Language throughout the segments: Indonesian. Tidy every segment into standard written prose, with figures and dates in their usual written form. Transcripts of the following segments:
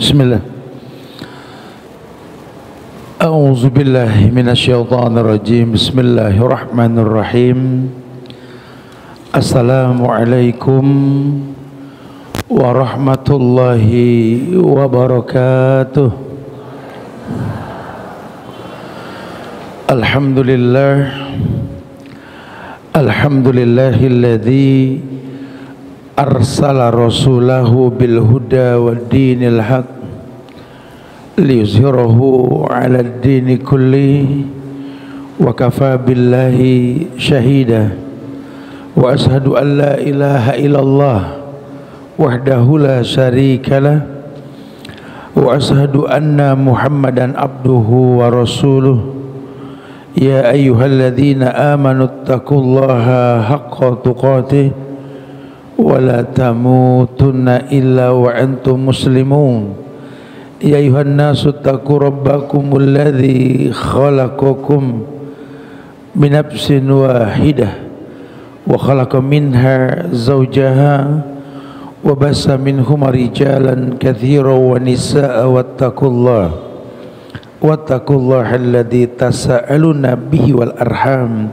Bismillah. A'udzu billahi minasyaitonir rajim. Bismillahirrahmanirrahim. Assalamualaikum warahmatullahi wabarakatuh. Alhamdulillahilladzi arsala rasulahu bil huda wad dinil haq liyuzhirahu 'alad dini kulli wa kafa billahi syahida wa ashhadu an la ilaha illallah wahdahu la syarikalah wa ashhadu anna muhammadan abduhu wa rasuluh. Ya ayyuhalladzina amanu taqullaha haqqa tuqatih wa la tamutunna illa wa antum muslimun. Ya ayuhan nasu taqu rabbakumul ladzi khalaqakum min nafsin wahidah wa khalaqa minha zawjaha wa bassa minhuma rijalan katsiran wa nisaa'a wattaqullaha alladzi tasaaluna bihi wal arham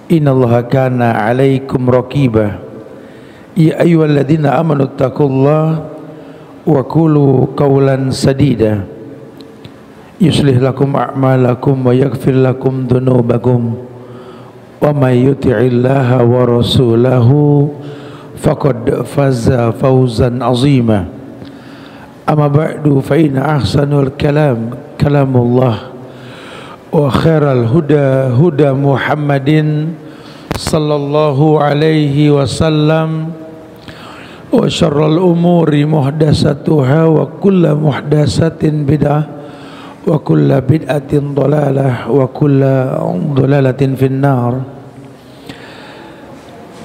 innallaha kana 'alaikum raqiba. Ya ayyuhalladzina amanu taqullaha wa qulu qawlan sadida yuslih lakum a'malakum wa yaghfir lakum dhunubakum wa may yuti'illaha wa rasulahu faqad faza fawzan 'azima. Amma ba'du fa inna ahsanul kalam kalamullah wa khairal huda huda Muhammadin sallallahu alaihi wasallam wa syarrul umuri muhdatsatuha wa kullu muhdatsatin bid'ah wa kullu bid'atin dhalalah wa kullu dhalalatin finnar.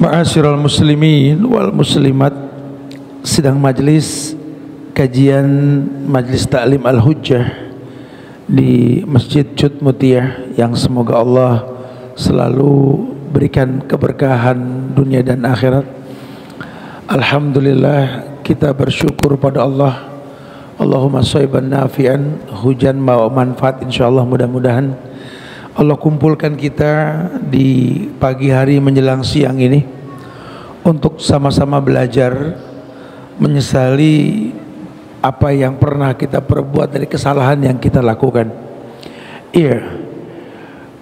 Ma'asyiral muslimin wal muslimat, sidang majlis kajian Majlis Ta'lim Al-Hujjah di Masjid Cud Mutiyah yang semoga Allah selalu berikan keberkahan dunia dan akhirat. Alhamdulillah, kita bersyukur pada Allah. Allahumma shayban nafi'an, hujan bawa manfaat insyaallah. Mudah-mudahan Allah kumpulkan kita di pagi hari menjelang siang ini untuk sama-sama belajar, menyesali apa yang pernah kita perbuat dari kesalahan yang kita lakukan. Iya,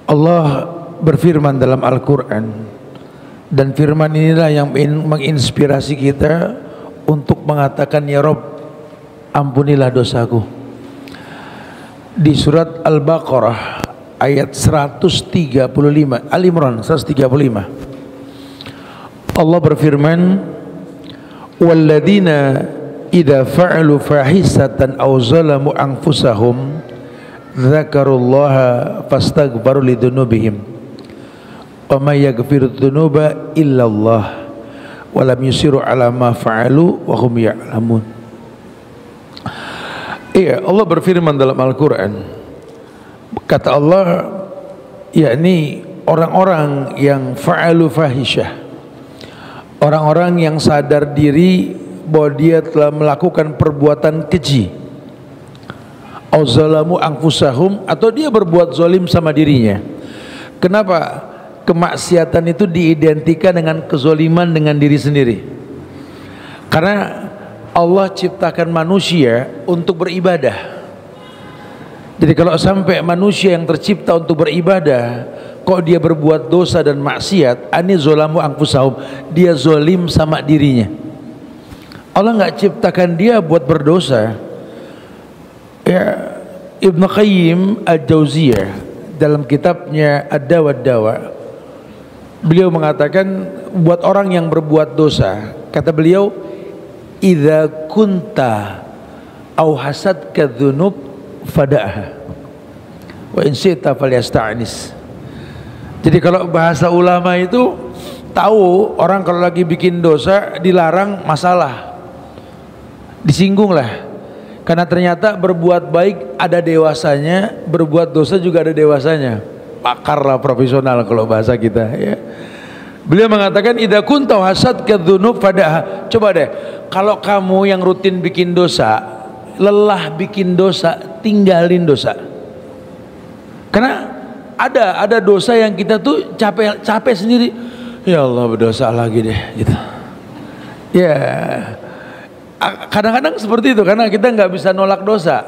Allah berfirman dalam Al-Quran, dan firman inilah yang menginspirasi kita untuk mengatakan, ya Rob, ampunilah dosaku. Di surat Al-Baqarah ayat 135, Al-Imran 135, Allah berfirman, walladzina idza fa'alu fahisatan aw zalamu anfusahum dzakarullaha fastaghfiru lidzunubihim wa may yaghfiru dzunuba illallah wa lam yusiru ala ma fa'alu wa hum ya'lamun. Iya, Allah berfirman dalam Al-Quran, kata Allah, yakni orang-orang yang fa'alu fahisyah, orang-orang yang sadar diri bahwa dia telah melakukan perbuatan keji, au zalamu anfusahum, atau dia berbuat zalim sama dirinya. Kenapa? Kemaksiatan itu diidentikan dengan kezaliman dengan diri sendiri. Karena Allah ciptakan manusia untuk beribadah. Jadi kalau sampai manusia yang tercipta untuk beribadah kok dia berbuat dosa dan maksiat, ani zalamu anfusahum, dia zalim sama dirinya. Allah nggak ciptakan dia buat berdosa. Ya, Ibnu Qayyim Al-Jauziyah dalam kitabnya Ad-Dawa Ad-Dawa, beliau mengatakan, buat orang yang berbuat dosa, kata beliau, idza kunta au hasadka dzunub fada'ha wa in syi'ta falyasta'nis. Jadi kalau bahasa ulama itu tahu orang kalau lagi bikin dosa dilarang masalah, disinggunglah, karena ternyata berbuat baik ada dewasanya, berbuat dosa juga ada dewasanya. Pakar lah, profesional kalau bahasa kita ya. Beliau mengatakan, idza kunta hasadka dzunub fada'ha. Coba deh, kalau kamu yang rutin bikin dosa lelah bikin dosa, tinggalin dosa. Karena ada dosa yang kita tuh capek sendiri. Ya Allah, berdosa lagi deh gitu. Ya, kadang-kadang seperti itu karena kita nggak bisa nolak dosa.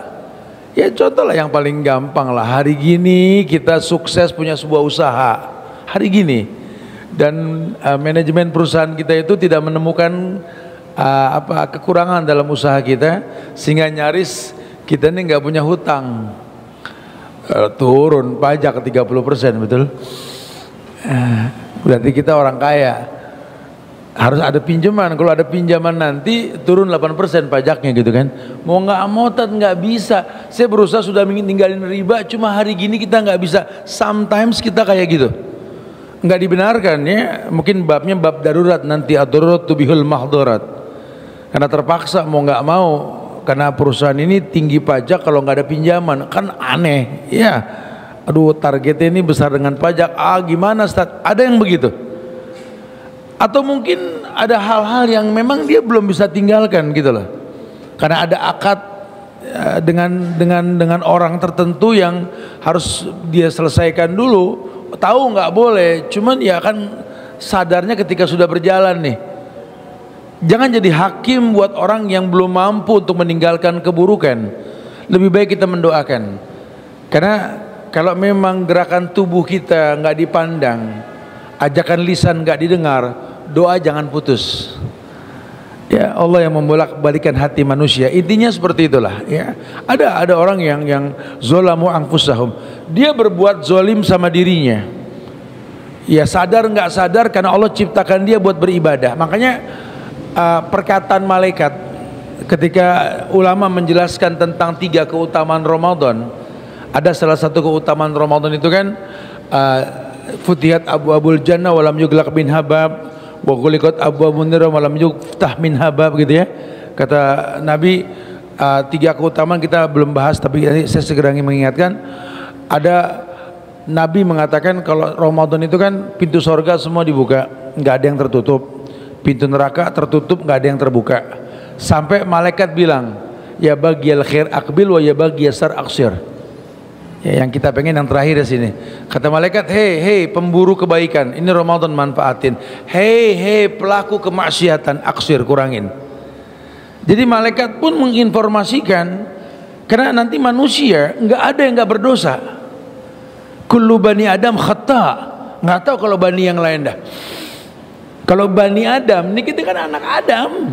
Ya contoh lah yang paling gampang lah, hari gini kita sukses punya sebuah usaha, hari gini, dan manajemen perusahaan kita itu tidak menemukan kekurangan dalam usaha kita, sehingga nyaris kita ini nggak punya hutang. Turun pajak ke 30%, betul? Berarti kita orang kaya. Harus ada pinjaman. Kalau ada pinjaman nanti turun 8% pajaknya gitu kan. Mau nggak mau nggak bisa. Saya berusaha sudah ninggalin riba, cuma hari gini kita nggak bisa. Sometimes kita kayak gitu. Nggak dibenarkan ya. Mungkin babnya bab darurat nanti, ad-darurat tubihul mahdurat. Karena terpaksa mau nggak mau. Karena perusahaan ini tinggi pajak kalau nggak ada pinjaman, kan aneh ya. Aduh, targetnya ini besar dengan pajak, gimana Ustaz? Ada yang begitu. Atau mungkin ada hal-hal yang memang dia belum bisa tinggalkan gitu loh, karena ada akad dengan orang tertentu yang harus dia selesaikan dulu. Tahu nggak boleh, cuman ya kan sadarnya ketika sudah berjalan nih. Jangan jadi hakim buat orang yang belum mampu untuk meninggalkan keburukan. Lebih baik kita mendoakan. Karena kalau memang gerakan tubuh kita nggak dipandang, ajakan lisan nggak didengar, doa jangan putus. Ya Allah yang membolak-balikan hati manusia. Intinya seperti itulah. Ya ada orang yang zolamu anfusahum. Dia berbuat zolim sama dirinya. Ya sadar nggak sadar karena Allah ciptakan dia buat beribadah. Makanya perkataan malaikat ketika ulama menjelaskan tentang 3 keutamaan Ramadan, ada salah satu keutamaan Ramadan itu kan futihat abwabul jannah walam yuglaq min habab wa ghuliqat abwabun nar walam yuftah min habab gitu ya. Kata Nabi, 3 keutamaan kita belum bahas tapi saya segera ingin mengingatkan. Ada Nabi mengatakan kalau Ramadan itu kan pintu surga semua dibuka, nggak ada yang tertutup. Pintu neraka tertutup, nggak ada yang terbuka. Sampai malaikat bilang, ya bagiyal khair akbil wa ya bagiyal syarr aksir. Ya, yang kita pengen yang terakhir di sini. Kata malaikat, hei pemburu kebaikan, ini Ramadan manfaatin. Hei pelaku kemaksiatan, aksir kurangin. Jadi malaikat pun menginformasikan, karena nanti manusia nggak ada yang nggak berdosa. Kullu bani Adam khata. Nggak tahu kalau bani yang lain dah. Kalau Bani Adam, ini kita kan anak Adam.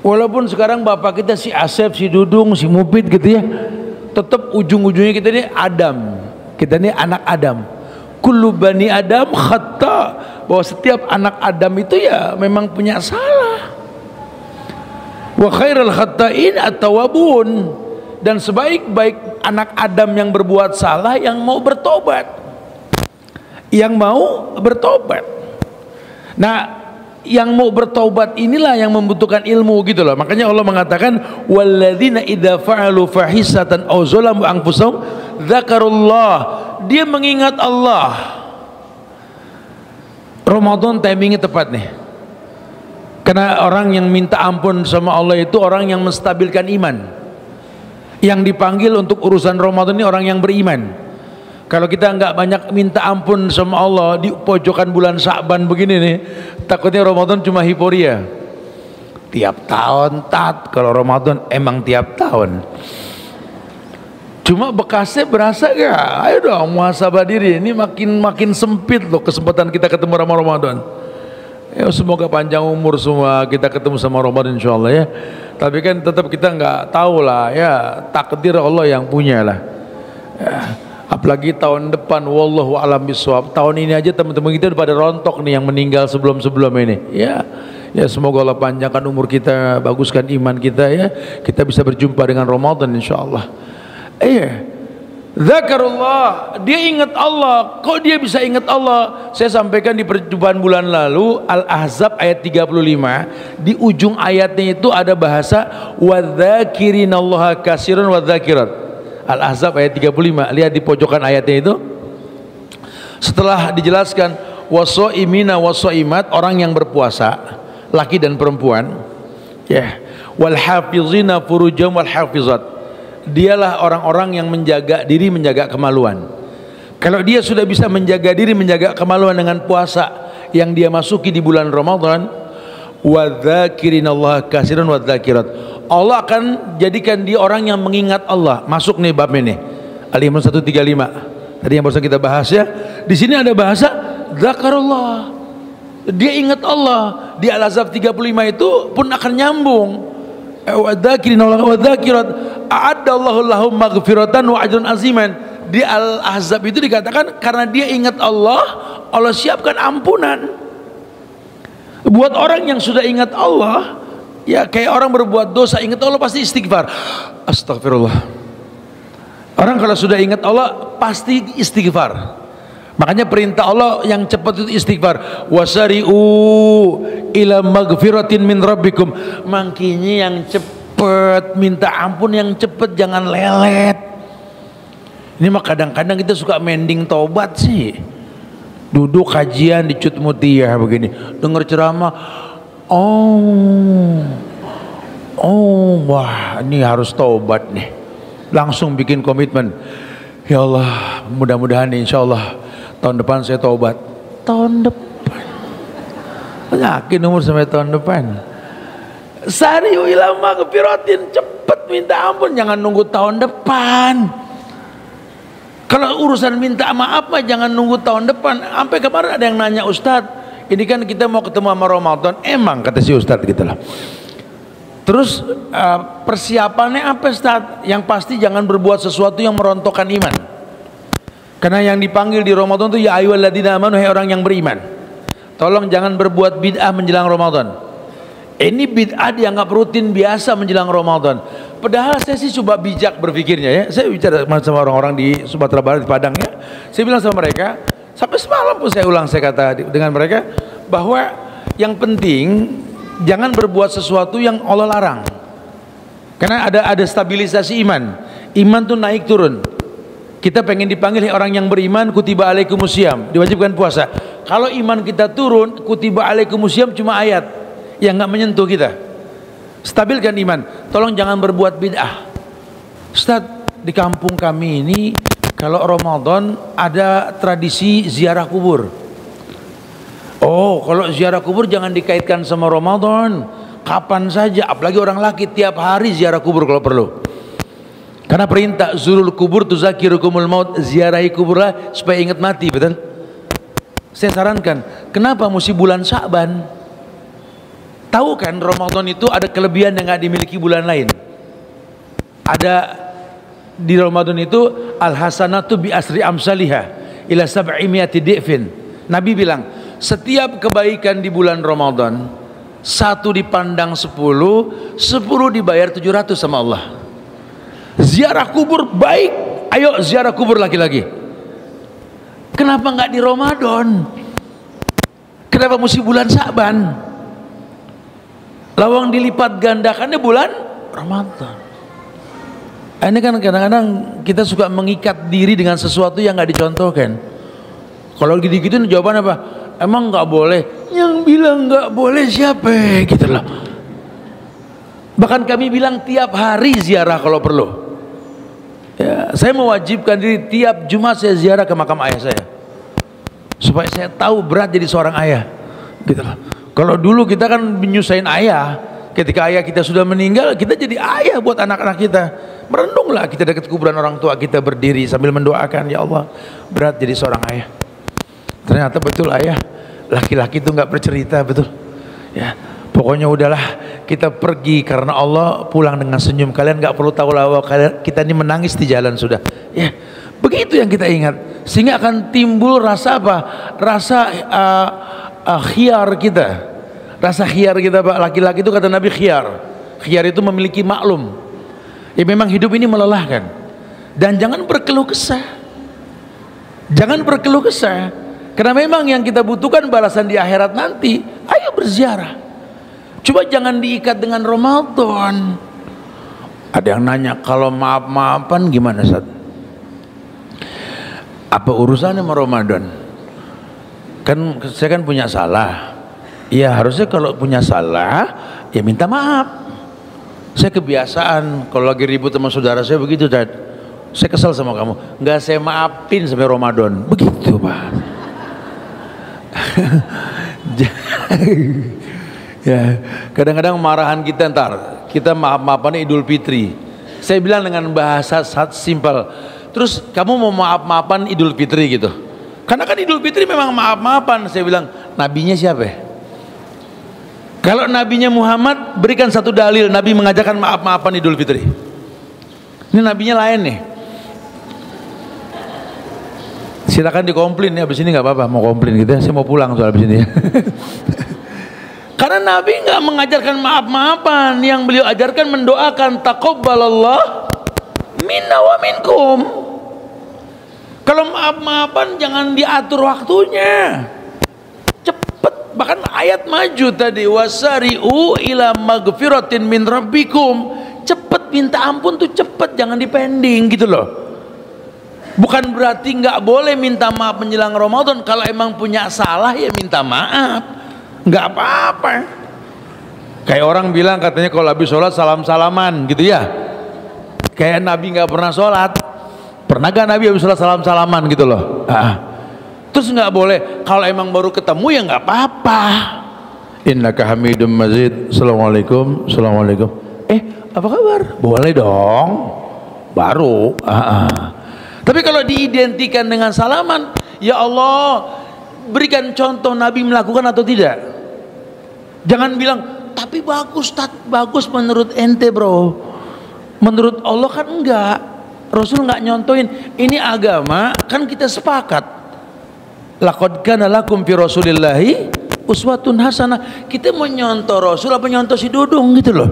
Walaupun sekarang bapak kita si Asep, si Dudung, si Mupit gitu ya, tetap ujung-ujungnya kita ini Adam. Kita ini anak Adam. Kullu Bani Adam khata. Bahwa setiap anak Adam itu ya memang punya salah. Wa khairul khata'in at-tawwabun. Dan sebaik-baik anak Adam yang berbuat salah yang mau bertobat. Yang mau bertobat. Nah, yang mau bertaubat inilah yang membutuhkan ilmu gitu loh. Makanya Allah mengatakan walladzina idza fa'alu fahisatan aw zalamu anfusahum dzakarullah. Dia mengingat Allah. Ramadan timingnya tepat nih. Karena orang yang minta ampun sama Allah itu orang yang menstabilkan iman. Yang dipanggil untuk urusan Ramadan ini orang yang beriman. Kalau kita nggak banyak minta ampun sama Allah di pojokan bulan Sya'ban begini nih, takutnya Ramadan cuma hiporia. Tiap tahun kalau Ramadan emang tiap tahun. Cuma bekasnya berasa gak? Ayo dong muhasabah diri. Ini makin sempit loh kesempatan kita ketemu sama Ramadan. Ya semoga panjang umur semua kita ketemu sama Ramadan insyaallah ya. Tapi kan tetap kita nggak tahu lah ya, takdir Allah yang punya lah. Ya. Apalagi tahun depan, wallahu a'lam bishawab. Tahun ini aja teman-teman kita udah pada rontok nih yang meninggal sebelum ini. Ya semoga Allah panjangkan umur kita, baguskan iman kita ya. Kita bisa berjumpa dengan Ramadan insyaallah. Zakarullah, dia ingat Allah. Kok dia bisa ingat Allah? Saya sampaikan di perjumpaan bulan lalu Al-Ahzab ayat 35. Di ujung ayatnya itu ada bahasa wadzakirinallaha katsiran wadzakirat. Al-Ahzab ayat 35, lihat di pojokan ayatnya itu. Setelah dijelaskan wasoimina wasoimat, orang yang berpuasa, laki dan perempuan, ya. wal hafizina furujahum wal hafizat. Dialah orang-orang yang menjaga diri, menjaga kemaluan. Kalau dia sudah bisa menjaga diri, menjaga kemaluan dengan puasa yang dia masuki di bulan Ramadan, wadzakirinallaha katsiran wadzakirat, Allah akan jadikan dia orang yang mengingat Allah. Masuk nih bab ini, Al-Imran 135 tadi yang barusan kita bahas ya. Di sini ada bahasa zakarullah, dia ingat Allah. Di Al-Ahzab 35 itu pun akan nyambung, wadzakirinallaha wadzakirat a'addallahu lahum maghfiratan wa ajran aziman. Di Al-Ahzab itu dikatakan karena dia ingat Allah, Allah siapkan ampunan. Buat orang yang sudah ingat Allah, ya kayak orang berbuat dosa ingat Allah pasti istighfar, astagfirullah. Orang kalau sudah ingat Allah pasti istighfar. Makanya perintah Allah yang cepat itu istighfar, wasari'u ila magfiratin min rabbikum. Makanya yang cepat, minta ampun yang cepat, jangan lelet. Ini mah kadang-kadang kita suka mending tobat sih. Duduk kajian di Cut Mutia begini, dengar ceramah, wah ini harus tobat nih. Langsung bikin komitmen, ya Allah mudah-mudahan insya Allah tahun depan saya tobat. Tahun depan, yakin umur sampai tahun depan. Sari'u ila magfiratin, cepet minta ampun, jangan nunggu tahun depan. Kalau urusan minta maaf mah jangan nunggu tahun depan. Sampai kemarin ada yang nanya, Ustadz, ini kan kita mau ketemu sama Ramadan. Emang kata si Ustadz gitu lah. Terus persiapannya apa Ustadz? Yang pasti jangan berbuat sesuatu yang merontokkan iman. Karena yang dipanggil di Ramadan itu ya ayyuhalladzina amanu, hai orang yang beriman. Tolong jangan berbuat bid'ah menjelang Ramadan. Ini bid'ah dianggap rutin biasa menjelang Ramadan. Padahal saya sih coba bijak berpikirnya ya. Saya bicara sama orang-orang di Sumatera Barat, di Padang ya. Saya bilang sama mereka, sampai semalam pun saya ulang, saya kata dengan mereka bahwa yang penting jangan berbuat sesuatu yang Allah larang. Karena ada stabilisasi iman. Iman tuh naik turun. Kita pengen dipanggil orang yang beriman, kutiba alaikumusiyam, diwajibkan puasa. Kalau iman kita turun, kutiba alaikumusiyam cuma ayat yang nggak menyentuh kita. Stabilkan iman. Tolong jangan berbuat bid'ah. Ustaz, di kampung kami ini kalau Ramadan ada tradisi ziarah kubur. Oh, kalau ziarah kubur jangan dikaitkan sama Ramadan. Kapan saja, apalagi orang laki tiap hari ziarah kubur kalau perlu. Karena perintah zurul kubur tuzakirukumul maut, ziarahi kuburlah supaya ingat mati, betul? Saya sarankan, kenapa mesti bulan Sya'ban? Tahu kan Ramadan itu ada kelebihan yang nggak dimiliki bulan lain. Ada di Ramadan itu al-hasanatu bi asri amsalihah ila sab'imiati di'fin. Nabi bilang, setiap kebaikan di bulan Ramadan, satu dipandang 10, 10 dibayar 700 sama Allah. Ziarah kubur baik, ayo ziarah kubur lagi-lagi. Kenapa nggak di Ramadan? Kenapa mesti bulan Sya'ban? Lawang dilipat gandakannya bulan Ramadan. Ini kan kadang-kadang kita suka mengikat diri dengan sesuatu yang nggak dicontohkan. Kalau gitu-gitu jawaban apa? Emang nggak boleh? Yang bilang nggak boleh siapa? Gitu loh. Bahkan kami bilang tiap hari ziarah kalau perlu. Ya, saya mewajibkan diri tiap Jumat saya ziarah ke makam ayah saya, supaya saya tahu berat jadi seorang ayah. Gitu loh. Kalau dulu kita kan menyusahin ayah, ketika ayah kita sudah meninggal, kita jadi ayah buat anak-anak kita. Merenunglah kita dekat kuburan orang tua kita, berdiri sambil mendoakan, ya Allah, berat jadi seorang ayah. Ternyata betul ayah, laki-laki itu nggak bercerita, betul. Ya, pokoknya udahlah, kita pergi karena Allah, pulang dengan senyum. Kalian nggak perlu tahu lah, kita ini menangis di jalan sudah. Ya, begitu yang kita ingat, sehingga akan timbul rasa apa? Rasa khiyar kita. Rasa khiyar kita, Pak, laki-laki itu kata Nabi khiyar. Khiyar itu memiliki maklum. Ya memang hidup ini melelahkan. Dan jangan berkeluh kesah. Jangan berkeluh kesah. Karena memang yang kita butuhkan balasan di akhirat nanti. Ayo berziarah. Coba jangan diikat dengan Ramadan. Ada yang nanya, kalau maaf-maafan gimana, Ustaz? Apa urusannya sama Ramadan? Kan saya kan punya salah. Ya harusnya kalau punya salah ya minta maaf. Saya kebiasaan kalau lagi ribut sama saudara saya begitu, Dad. Saya kesal sama kamu, nggak saya maafin sampai Ramadan. Begitu, Pak. Ya, kadang-kadang marahan kita ntar kita maaf-maafan Idul Fitri. Saya bilang dengan bahasa simpel. Terus kamu mau maaf-maafan Idul Fitri gitu? Karena kan Idul Fitri memang maaf-maafan. Saya bilang, nabinya siapa ya? Kalau nabinya Muhammad, berikan satu dalil Nabi mengajarkan maaf-maafan Idul Fitri. Ini nabinya lain nih. Silakan dikomplain ya, abis ini nggak apa-apa mau komplain gitu ya. Saya mau pulang soal abis ini ya. Karena Nabi nggak mengajarkan maaf-maafan. Yang beliau ajarkan mendoakan taqabbalallah minna wa minkum. Kalau maaf-maafan jangan diatur waktunya. Bahkan ayat maju tadi, wasari'u ila magfiratin min rabbikum. Cepet minta ampun tuh cepet, jangan dipending gitu loh. Bukan berarti nggak boleh minta maaf menjelang Ramadan. Kalau emang punya salah ya minta maaf, nggak apa-apa. Kayak orang bilang katanya kalau habis sholat salam-salaman gitu ya. Kayak Nabi nggak pernah sholat. Pernah gak Nabi habis sholat salam-salaman gitu loh? Terus nggak boleh, kalau emang baru ketemu ya nggak apa-apa. Innaka hamidum mazid. Assalamualaikum. Assalamualaikum. Apa kabar? Boleh dong. Baru. Tapi kalau diidentikan dengan salaman, ya Allah, berikan contoh Nabi melakukan atau tidak. Jangan bilang, tapi bagus, bagus menurut ente bro. Menurut Allah kan enggak. Rasul nggak nyontohin. Ini agama kan kita sepakat. Laqad kana lakum fi rasulillahi uswatun hasanah. Kita mau nyontoh Rasul apa nyontoh si Dudung gitu loh.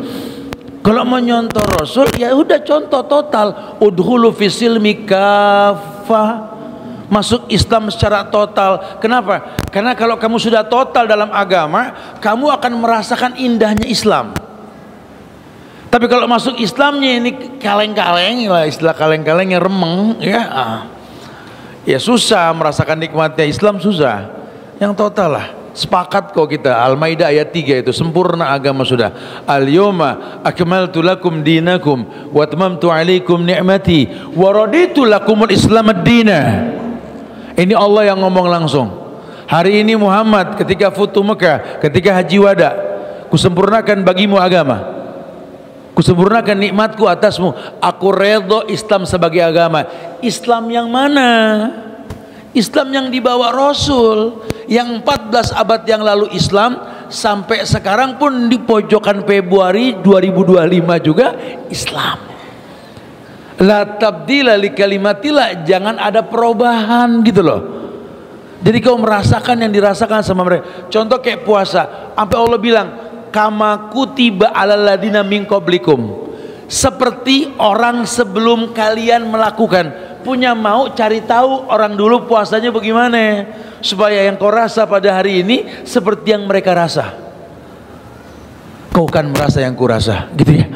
Kalau mau nyontoh Rasul ya udah contoh total. Udhulu fi silmi kafah. Masuk Islam secara total. Kenapa? Karena kalau kamu sudah total dalam agama, kamu akan merasakan indahnya Islam. Tapi kalau masuk Islamnya ini kaleng-kaleng lah, istilah kaleng-kaleng yang remeng ya. Ya susah merasakan nikmatnya Islam, susah. Yang total lah. Sepakat kok kita. Al-Maidah ayat 3 itu sempurna agama sudah. Al-yawma akmaltu lakum dinakum wa atmamtu alaikum ni'mati wa raditu lakumul Islam ad-dina. Ini Allah yang ngomong langsung. Hari ini Muhammad ketika futuh Mekah, ketika haji wada, kusempurnakan bagimu agama. Kusempurnakan nikmatku atasmu. Aku redho Islam sebagai agama. Islam yang mana? Islam yang dibawa Rasul, yang 14 abad yang lalu Islam sampai sekarang pun di pojokan Februari 2025 juga Islam. La tabdila li kalimatillah, jangan ada perubahan gitu loh. Jadi kau merasakan yang dirasakan sama mereka. Contoh kayak puasa, sampai Allah bilang kama kutiba alal ladina min qablikum, seperti orang sebelum kalian melakukan. Punya mau cari tahu orang dulu puasanya bagaimana, supaya yang kau rasa pada hari ini seperti yang mereka rasa. Kau kan merasa yang ku rasa gitu ya.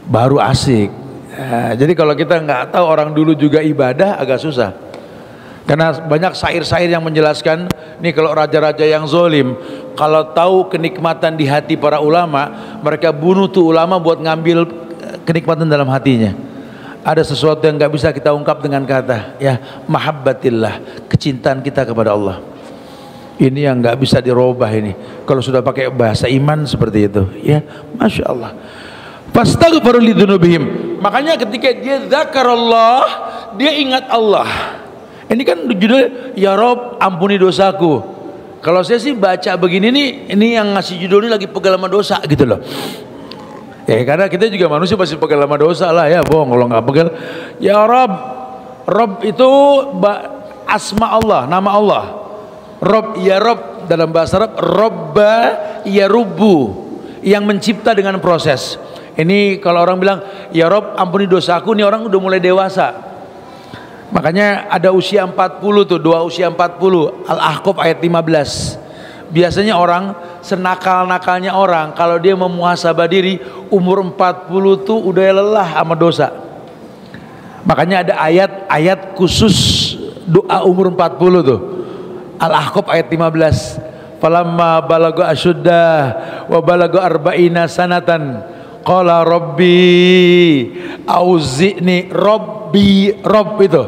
Baru asik. Jadi kalau kita nggak tahu orang dulu juga ibadah agak susah. Karena banyak syair-syair yang menjelaskan nih, kalau raja-raja yang zolim, kalau tahu kenikmatan di hati para ulama, mereka bunuh tuh ulama buat ngambil kenikmatan dalam hatinya. Ada sesuatu yang nggak bisa kita ungkap dengan kata, ya mahabbatillah, kecintaan kita kepada Allah. Ini yang nggak bisa dirubah ini. Kalau sudah pakai bahasa iman seperti itu, ya masya Allah. Fastaghfiru lidzunubihim. Makanya ketika dia zakarallah, dia ingat Allah. Ini kan judulnya ya Rob ampuni dosaku. Kalau saya sih baca begini nih, ini yang ngasih judul ini lagi pegal sama dosa gitu loh. Ya karena kita juga manusia pasti pegal sama dosa lah ya, bohong kalau nggak pegal. Ya Rob, Rob itu asma Allah, nama Allah. Rob ya Rob dalam bahasa Arab, Robba ya Rubu, yang mencipta dengan proses. Ini kalau orang bilang ya Rob ampuni dosaku, ini orang udah mulai dewasa. Makanya ada usia 40 tuh, doa usia 40, Al-Ahqaf ayat 15. Biasanya orang, senakal-nakalnya orang, kalau dia memuhasabah diri, umur 40 tuh udah lelah sama dosa. Makanya ada ayat-ayat khusus doa umur 40 tuh. Al-Ahqaf ayat 15. Falamma balaga asyuddah wa balaga arba'ina sanatan Qala Rabbi auzi'ni, Rob itu.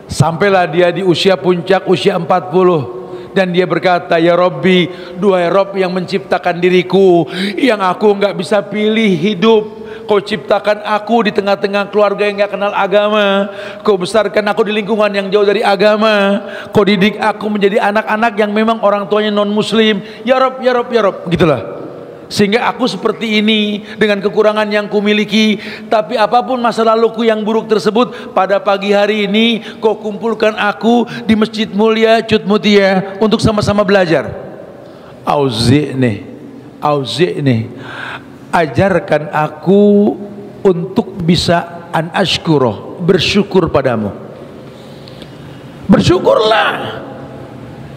Sampailah dia di usia puncak, usia 40, dan dia berkata, ya Rabbi, duhai Rob yang menciptakan diriku, yang aku nggak bisa pilih hidup, kau ciptakan aku di tengah-tengah keluarga yang nggak kenal agama, kau besarkan aku di lingkungan yang jauh dari agama, kau didik aku menjadi anak-anak yang memang orang tuanya non muslim, ya Rob, ya Rob, ya Rob, gitulah. Sehingga aku seperti ini dengan kekurangan yang kumiliki. Tapi apapun masa laluku yang buruk tersebut, pada pagi hari ini kau kumpulkan aku di Masjid Mulia Cut Mutia untuk sama-sama belajar. Auzi'ni, ajarkan aku untuk bisa an ashkuro, bersyukur padamu. Bersyukurlah.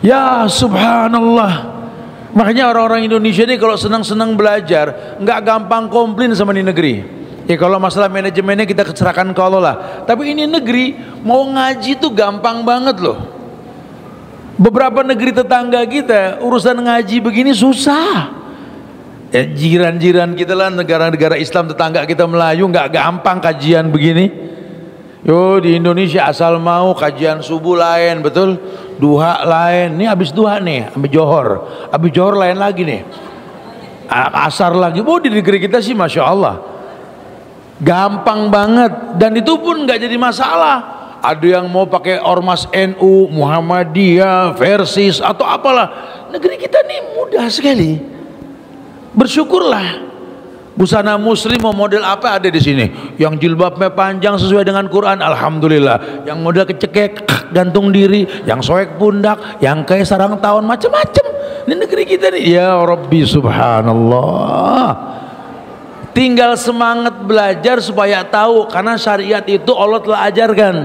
Ya subhanallah. Makanya orang-orang Indonesia ini kalau senang-senang belajar, nggak gampang komplain sama ini negeri. Ya kalau masalah manajemennya kita serahkan ke Allah lah. Tapi ini negeri mau ngaji tuh gampang banget loh. Beberapa negeri tetangga kita urusan ngaji begini susah. Ya jiran-jiran kita lah, negara-negara Islam tetangga kita Melayu, nggak gampang kajian begini. Yo di Indonesia asal mau kajian subuh lain, betul, duha lain, ini habis duha nih, habis johor lain lagi nih, asar lagi. Oh di negeri kita sih masya Allah gampang banget, dan itu pun nggak jadi masalah. Ada yang mau pakai ormas NU, Muhammadiyah, Versis atau apalah, negeri kita nih mudah sekali. Bersyukurlah. Busana muslim mau model apa ada di sini. Yang jilbabnya panjang sesuai dengan Quran, alhamdulillah. Yang model kecekek, gantung diri, yang soek pundak, yang kayak sarang tawon, macam-macam. Ini negeri kita nih. Ya Rabbi subhanallah. Tinggal semangat belajar supaya tahu, karena syariat itu Allah telah ajarkan.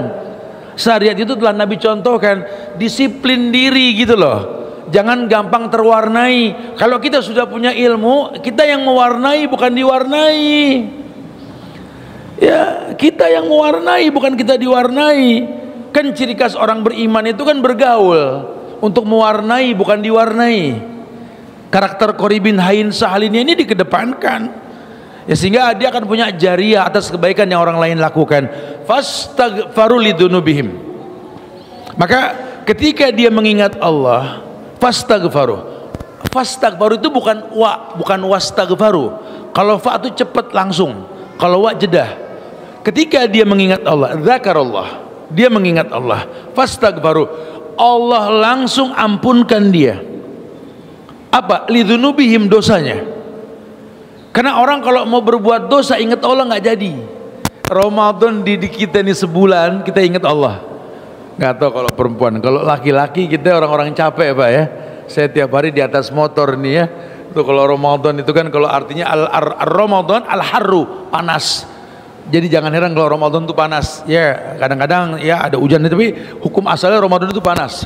Syariat itu telah Nabi contohkan, disiplin diri gitu loh. Jangan gampang terwarnai. Kalau kita sudah punya ilmu, kita yang mewarnai bukan diwarnai. Ya, kita yang mewarnai bukan kita diwarnai. Kan ciri khas orang beriman itu kan bergaul untuk mewarnai bukan diwarnai. Karakter Qori bin Hain Sahalinnya ini dikedepankan. Ya sehingga dia akan punya jariah atas kebaikan yang orang lain lakukan. Fastaghfaru lidunubihim. Maka ketika dia mengingat Allah, fastaghfaru. Fastaghfaru itu bukan wastaghfaru. Kalau fa itu cepat langsung, kalau wa jedah. Ketika dia mengingat Allah, dzakarallah, dia mengingat Allah, fastaghfaru, Allah langsung ampunkan dia. Apa? Lidzunubihim, dosanya. Karena orang kalau mau berbuat dosa ingat Allah nggak jadi. Ramadan di kita ini sebulan kita ingat Allah. Nggak tahu kalau perempuan, kalau laki-laki kita orang-orang capek Pak ya. Saya tiap hari di atas motor nih ya. Itu kalau Ramadan itu kan, kalau artinya Ramadan al-harru, panas. Jadi jangan heran kalau Ramadan itu panas. Ya kadang-kadang ya ada hujan, tapi hukum asalnya Ramadan itu panas.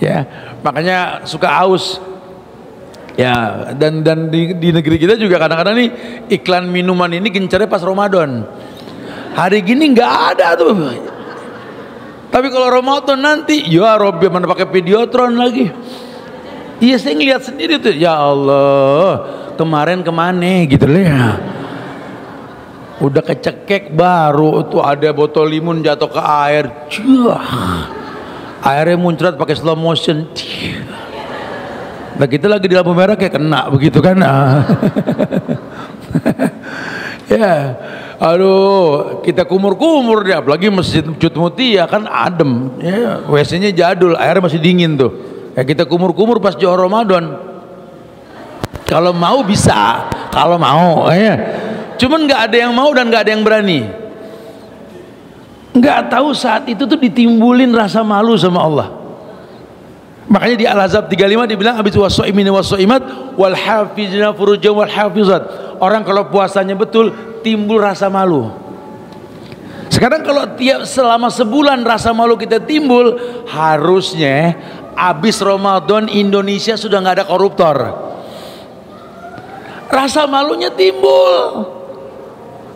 Ya makanya suka aus. Ya dan di negeri kita juga kadang-kadang nih iklan minuman ini gencarnya pas Ramadan. Hari gini nggak ada tuh. Tapi kalau Ramadan nanti, ya Robby mana pakai videotron lagi. Iya saya ngeliat sendiri tuh, ya Allah kemarin kemana gitu loh ya. Udah kecekek baru tuh ada botol limun jatuh ke air, airnya muncrat pakai slow motion. Nah kita lagi di lampu merah kayak kena begitu kan. Ya, aduh, kita kumur-kumur deh, apalagi Masjid Cut Mutia kan adem, ya, WC-nya jadul, airnya masih dingin tuh. Ya kita kumur-kumur pas johor Ramadan. Kalau mau bisa, kalau mau, ya. Cuman nggak ada yang mau dan nggak ada yang berani. Nggak tahu saat itu tuh ditimbulin rasa malu sama Allah. Makanya di Al-Ahzab 35 dibilang habis was-shaimin was-shaimat wal hafizina furujahum wal hafizat. Orang kalau puasanya betul timbul rasa malu. Sekarang kalau selama sebulan rasa malu kita timbul, harusnya habis Ramadan Indonesia sudah nggak ada koruptor. Rasa malunya timbul.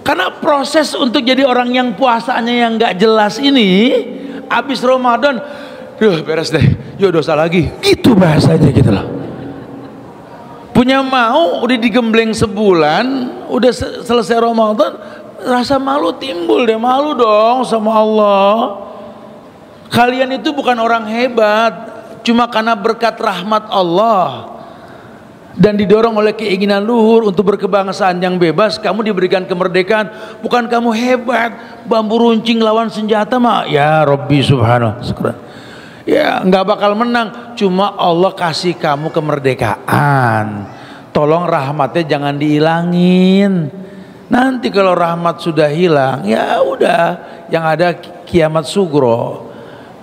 Karena proses untuk jadi orang yang puasanya yang nggak jelas ini, habis Ramadan, beres deh, yuk dosa lagi, gitu bahasanya gitu loh. Punya mau udah digembleng sebulan, udah selesai Ramadan, rasa malu timbul deh. Malu dong sama Allah. Kalian itu bukan orang hebat, cuma karena berkat rahmat Allah dan didorong oleh keinginan luhur untuk berkebangsaan yang bebas, kamu diberikan kemerdekaan. Bukan kamu hebat, bambu runcing lawan senjata mah ya Rabbi subhanahu ya nggak bakal menang. Cuma Allah kasih kamu kemerdekaan, tolong rahmatnya jangan dihilangin. Nanti kalau rahmat sudah hilang, ya udah, yang ada kiamat sugro,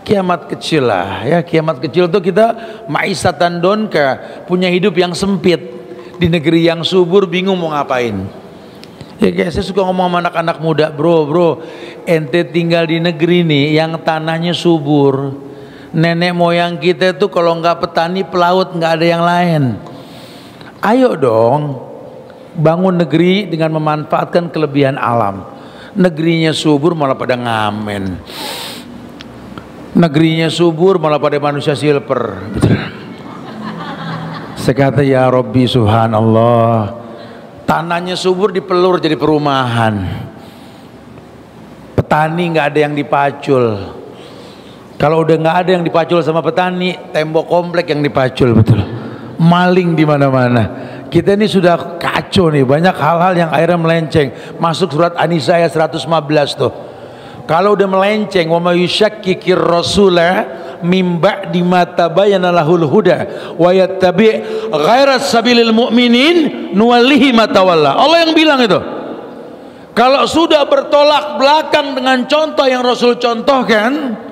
kiamat kecil lah ya. Kiamat kecil tuh kita maisatan donka, punya hidup yang sempit di negeri yang subur, bingung mau ngapain. Ya guys, saya suka ngomong sama anak-anak muda, bro, ente tinggal di negeri nih yang tanahnya subur. Nenek moyang kita tuh kalau nggak petani pelaut, nggak ada yang lain. Ayo dong bangun negeri dengan memanfaatkan kelebihan alam. Negerinya subur malah pada ngamen, negerinya subur malah pada manusia silver. Saya kata ya Rabbi subhanallah, tanahnya subur dipelur jadi perumahan, petani nggak ada yang dipacul. Kalau udah nggak ada yang dipacul sama petani, tembok komplek yang dipacul, betul. Maling di mana-mana. Kita ini sudah kacau nih, banyak hal-hal yang akhirnya melenceng. Masuk surat An-Nisa ayat 115 tuh. Kalau udah melenceng, wa may yushakkikir rasula mim ba'di ma tabayyana lahul huda wa yattabi' ghaira sabilil mu'minin nuwallihi ma tawalla. Allah yang bilang itu. Kalau sudah bertolak belakang dengan contoh yang Rasul contohkan,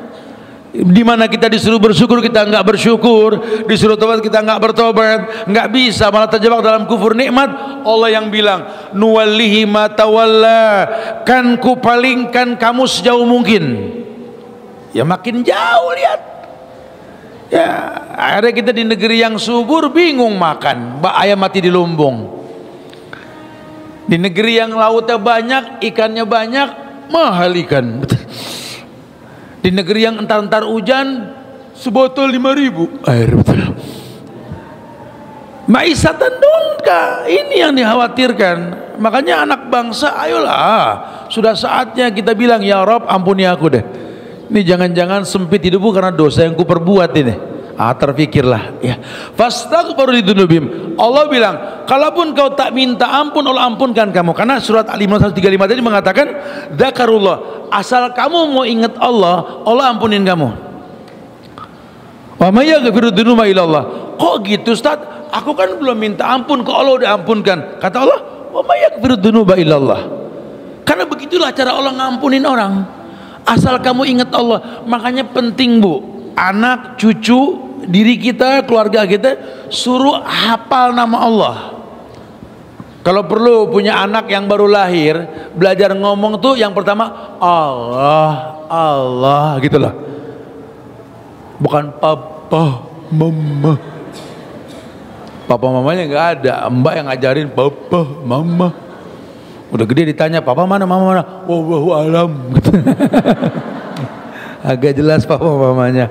di mana kita disuruh bersyukur kita nggak bersyukur, disuruh tobat kita nggak bertobat, nggak bisa, malah terjebak dalam kufur nikmat. Allah yang bilang nuwallihi ma tawalla, kan kupalingkan kamu sejauh mungkin. Ya makin jauh lihat ya, akhirnya kita di negeri yang subur bingung makan, ayam mati di lumbung. Di negeri yang lautnya banyak, ikannya banyak, mahal ikan. Di negeri yang entar-entar hujan, sebotol 5.000 air. Maisatan dongka, ini yang dikhawatirkan. Makanya anak bangsa, ayolah, sudah saatnya kita bilang ya Rob ampuni aku deh. Ini jangan-jangan sempit hidupku karena dosa yang kuperbuat ini. Terfikirlah ya. Fastaghfiru lidzunubihim. Allah bilang, kalaupun kau tak minta ampun, Allah ampunkan kamu. Karena surat Al-Imran 135 tadi mengatakan dzakarullah, asal kamu mau ingat Allah, Allah ampunin kamu. Wa may yaghfiru dzunuba illallah. Kok gitu Ustaz? Aku kan belum minta ampun, kok Allah udah ampunkan? Kata Allah, wa may yaghfiru dzunuba illallah. Karena begitulah cara Allah ngampunin orang. Asal kamu ingat Allah. Makanya penting Bu, anak, cucu, diri kita, keluarga kita, suruh hafal nama Allah. Kalau perlu punya anak yang baru lahir, belajar ngomong tuh yang pertama Allah, Allah gitu loh. Bukan papa, mama. Papa mamanya nggak ada, mbak yang ngajarin papa, mama. Udah gede ditanya papa mana, mama mana? Wallahu alam. Agak jelas papa mamanya.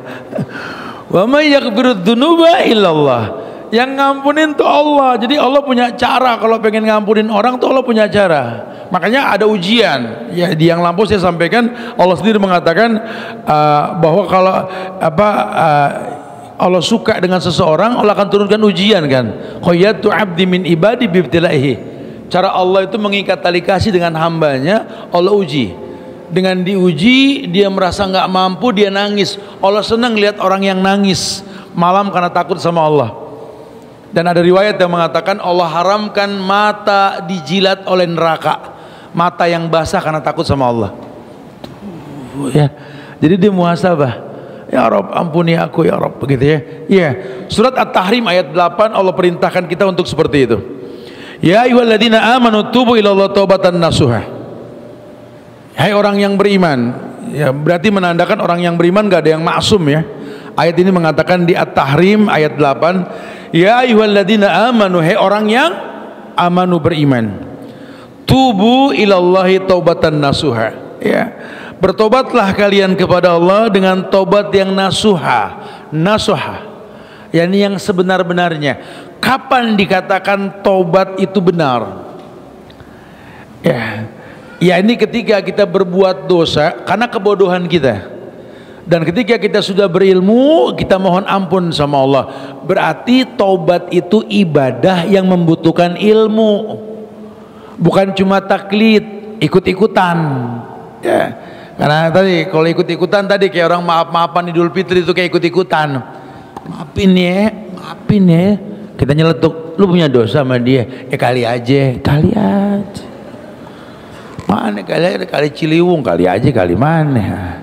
Wa may yaghfiru dzunuba illallah. Yang ngampunin tuh Allah. Jadi Allah punya cara, kalau pengen ngampunin orang tuh Allah punya cara. Makanya ada ujian. Ya di yang lampau saya sampaikan, Allah sendiri mengatakan bahwa kalau Allah suka dengan seseorang, Allah akan turunkan ujian kan. Khayatu 'abdi min ibadi bibtilaihi. Cara Allah itu mengikat tali kasih dengan hambanya, Allah uji. Dengan diuji dia merasa nggak mampu, dia nangis. Allah senang lihat orang yang nangis malam karena takut sama Allah. Dan ada riwayat yang mengatakan Allah haramkan mata dijilat oleh neraka, mata yang basah karena takut sama Allah. Ya, jadi dia muhasabah. Ya Rabb ampuni aku ya Rabb, begitu ya. Iya. Surat At-Tahrim ayat 8 Allah perintahkan kita untuk seperti itu. Ya ayyuhalladzina amanu tubu ilallahi taubatan nasuha. Hai orang yang beriman, ya berarti menandakan orang yang beriman gak ada yang maksum ya. Ayat ini mengatakan di At-Tahrim ayat 8, ya ayyuhalladzina amanu, hai orang yang amanu beriman, tubu ilallahi taubatan nasuha. Ya, bertobatlah kalian kepada Allah dengan tobat yang nasuha. Nasuha, yakni yang sebenar-benarnya. Kapan dikatakan tobat itu benar? Ya ini ketika kita berbuat dosa karena kebodohan kita, dan ketika kita sudah berilmu kita mohon ampun sama Allah. Berarti tobat itu ibadah yang membutuhkan ilmu, bukan cuma taklid, ikut-ikutan. Ya, karena tadi kalau ikut-ikutan tadi kayak orang maaf-maafan Idul Fitri itu kayak ikut-ikutan. Maafin ya, kita nyeletuk, lu punya dosa sama dia, kali aja. Mana kali Ciliwung, kali aja, kali mana?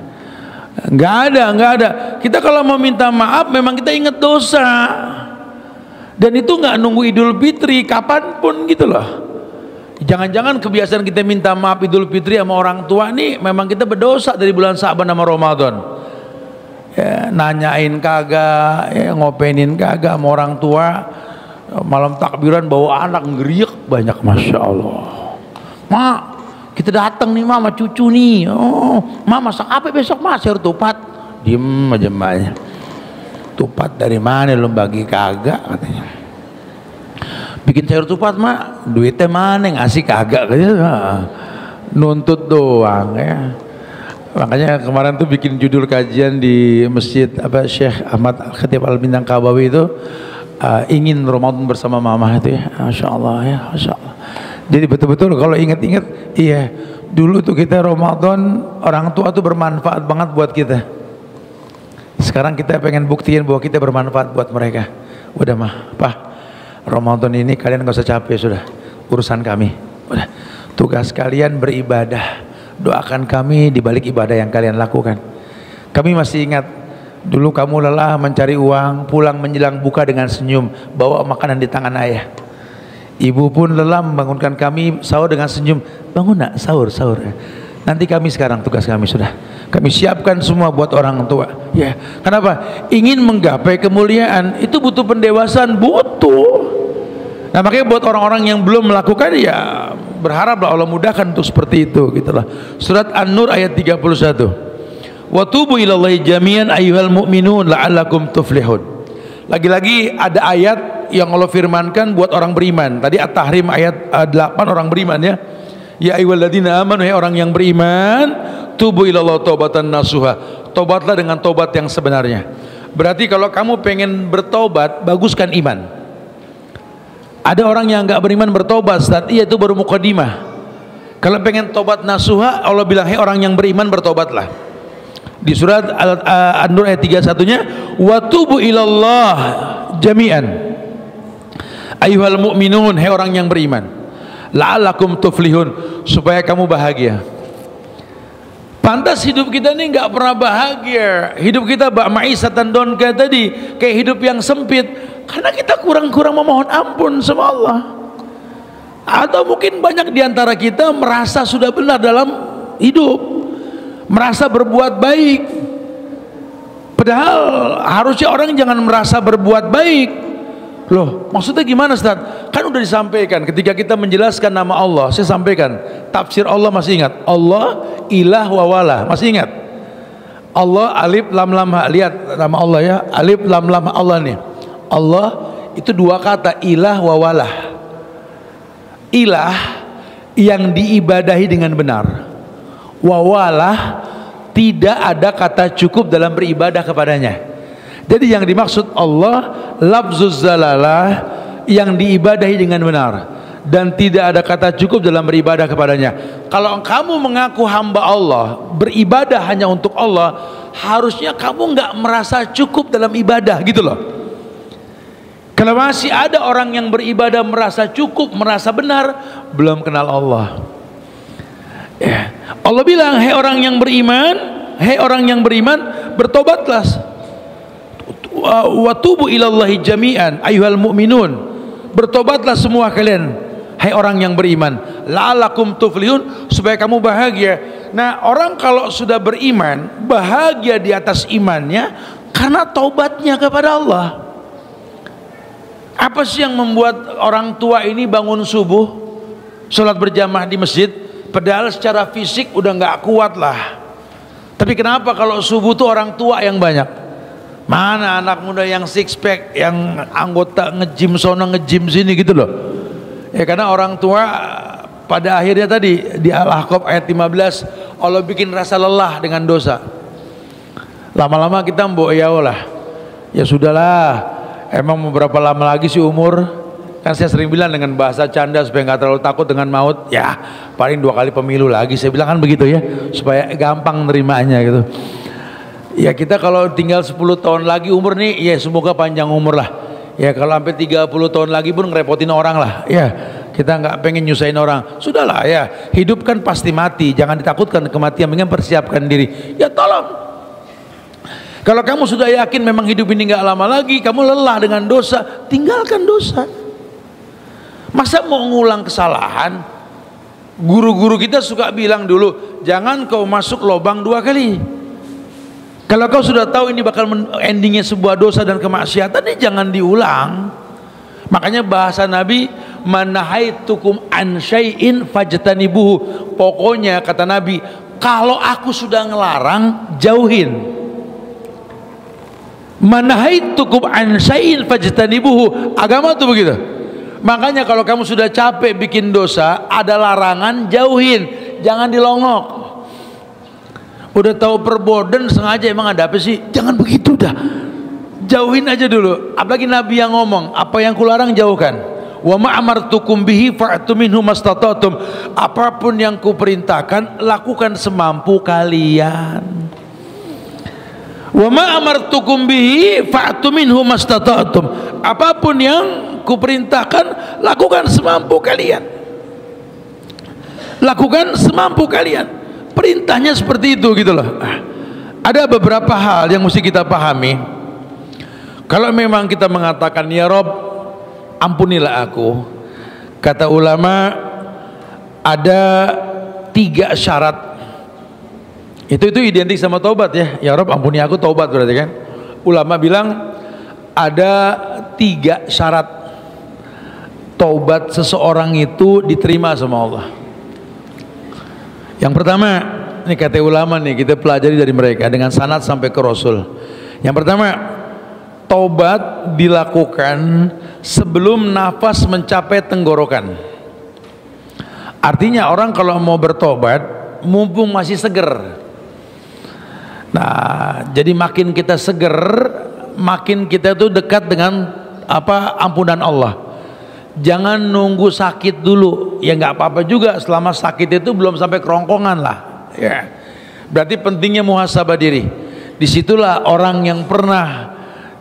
Nggak ada. Kita kalau mau minta maaf memang kita ingat dosa, dan itu nggak nunggu Idul Fitri, kapanpun gitu loh. Jangan-jangan kebiasaan kita minta maaf Idul Fitri sama orang tua nih memang kita berdosa dari bulan Sa'ban sama Ramadan. Ya, nanyain kagak, ya, ngopenin kagak sama orang tua, malam takbiran bawa anak ngeriak banyak, masya Allah. Mak, kita datang nih mama, cucu nih. Oh, mama masak apa besok mas? Sayur tupat. Diem aja mbaknya. Tupat dari mana lu bagi kagak katanya. Bikin sayur tupat mak, duitnya mana ngasih kagak katanya. Nuntut doang ya. Makanya kemarin tuh bikin judul kajian di masjid Syekh Ahmad Khatib Al-Bintang Kabawi itu, ingin Ramadan bersama mama itu ya. Masya Allah ya, masya Allah. Jadi betul-betul kalau ingat-ingat, iya dulu tuh kita Ramadan orang tua tuh bermanfaat banget buat kita. Sekarang kita pengen buktiin bahwa kita bermanfaat buat mereka. Udah mah, Pak, Ramadan ini kalian gak usah capek, sudah urusan kami. Udah, tugas kalian beribadah, doakan kami di balik ibadah yang kalian lakukan. Kami masih ingat dulu kamu lelah mencari uang, pulang menjelang buka dengan senyum, bawa makanan di tangan ayah. Ibu pun lelah membangunkan kami sahur dengan senyum, bangun nak, sahur. Nanti kami sekarang tugas kami sudah kami siapkan semua buat orang tua. Ya, kenapa? Ingin menggapai kemuliaan itu butuh pendewasaan, butuh. Nah makanya buat orang-orang yang belum melakukan, ya berharaplah Allah mudahkan untuk seperti itu, gitulah. Surat An-Nur ayat 31. Wa tubu ilallahi jami'an ayyuhal mu'minun la'allakum tuflihun. Lagi-lagi ada ayat yang Allah firmankan buat orang beriman. Tadi At-Tahrim ayat 8 orang beriman ya. Ya ayyuhalladzina amanu, hai orang yang beriman, tubu ilallah taubatan nasuha. Tobatlah dengan tobat yang sebenarnya. Berarti kalau kamu pengen bertobat, baguskan iman. Ada orang yang enggak beriman bertobat, Ustaz. Iya, itu baru mukadimah. Kalau pengen tobat nasuha, Allah bilang, hai orang yang beriman bertobatlah. Di surat An-Nur ayat 31-nya, wa tubu ilallah jami'an ayyuhal mu'minun, hai orang yang beriman, la'allakum tuflihun, supaya kamu bahagia. Pantas hidup kita ini nggak pernah bahagia. Hidup kita bak ma'isatan donka tadi, kayak hidup yang sempit, karena kita kurang-kurang memohon ampun sama Allah. Atau mungkin banyak diantara kita merasa sudah benar dalam hidup, merasa berbuat baik, padahal harusnya orang jangan merasa berbuat baik. Loh, maksudnya gimana Ustaz? Kan udah disampaikan ketika kita menjelaskan nama Allah. Saya sampaikan tafsir Allah, masih ingat? Allah ilah wa wala, masih ingat? Allah alif lam lam ha. Lihat nama Allah ya, alif lam lam ha. Allah nih, Allah itu dua kata, ilah wa wala. Ilah yang diibadahi dengan benar, wawalah tidak ada kata cukup dalam beribadah kepadanya. Jadi yang dimaksud Allah lafzuz zalalah, yang diibadahi dengan benar, dan tidak ada kata cukup dalam beribadah kepadanya. Kalau kamu mengaku hamba Allah, beribadah hanya untuk Allah, harusnya kamu nggak merasa cukup dalam ibadah, gitu loh. Kalau masih ada orang yang beribadah merasa cukup, merasa benar, belum kenal Allah. Ya. Allah bilang, hai orang yang beriman, bertobatlah. Wa tubu ilallahi jami'an ayyuhal mu'minun, bertobatlah semua kalian, hai orang yang beriman, la'allakum tuflihun, supaya kamu bahagia. Nah, orang kalau sudah beriman, bahagia di atas imannya karena taubatnya kepada Allah. Apa sih yang membuat orang tua ini bangun subuh, sholat berjamaah di masjid, padahal secara fisik udah nggak kuat lah, tapi kenapa kalau subuh tuh orang tua yang banyak? Mana anak muda yang six pack, yang anggota nge-gym sono nge-gym sini gitu loh. Ya karena orang tua pada akhirnya tadi di Al-Ahqaf ayat 15 Allah bikin rasa lelah dengan dosa. Lama-lama kita mbok ya sudahlah, emang beberapa lama lagi sih umur. Kan saya sering bilang dengan bahasa canda supaya nggak terlalu takut dengan maut, ya paling 2 kali pemilu lagi, saya bilang kan begitu ya, supaya gampang nerimanya gitu. Ya kita kalau tinggal 10 tahun lagi umur nih, ya semoga panjang umur lah. Ya kalau sampai 30 tahun lagi pun ngerepotin orang lah. Ya kita nggak pengen nyusahin orang. Sudahlah ya, hidup kan pasti mati, jangan ditakutkan kematian, mendingan persiapkan diri. Ya tolong. Kalau kamu sudah yakin memang hidup ini nggak lama lagi, kamu lelah dengan dosa, tinggalkan dosa. Masa mau ngulang kesalahan? Guru-guru kita suka bilang dulu, jangan kau masuk lubang 2 kali. Kalau kau sudah tahu ini bakal endingnya sebuah dosa dan kemaksiatan, ini jangan diulang. Makanya bahasa Nabi, manahaitukum an syai'in fajtanibuhu. Pokoknya kata Nabi, kalau aku sudah ngelarang, jauhin. Manahaitukum an syai'in fajtanibuhu. Agama tuh begitu. Makanya kalau kamu sudah capek bikin dosa, ada larangan, jauhin, jangan dilongok. Udah tahu perboden sengaja, emang ada apa sih? Jangan begitu dah, jauhin aja dulu. Apalagi Nabi yang ngomong, apa yang kularang jauhkan. Wa ma amartukum bihi fa'tu minhu mastata'tum. Apapun yang kuperintahkan, lakukan semampu kalian. Wa ma amartukum bihi fa'tu minhu mastata'tum. Apapun yang kuperintahkan, lakukan semampu kalian. Lakukan semampu kalian. Perintahnya seperti itu gitu loh. Ada beberapa hal yang mesti kita pahami. Kalau memang kita mengatakan ya Rob, ampunilah aku. Kata ulama ada 3 syarat. Itu identik sama taubat ya. Ya Rob, ampuni aku, taubat berarti kan. Ulama bilang ada 3 syarat taubat seseorang itu diterima sama Allah. Yang pertama, ini kata ulama nih, kita pelajari dari mereka dengan sanad sampai ke Rasul. Yang pertama, taubat dilakukan sebelum nafas mencapai tenggorokan. Artinya orang kalau mau bertobat mumpung masih seger. Nah, jadi makin kita seger, makin kita tuh dekat dengan ampunan Allah. Jangan nunggu sakit dulu, ya nggak apa-apa juga selama sakit itu belum sampai kerongkongan lah. Ya, berarti pentingnya muhasabah diri. Disitulah orang yang pernah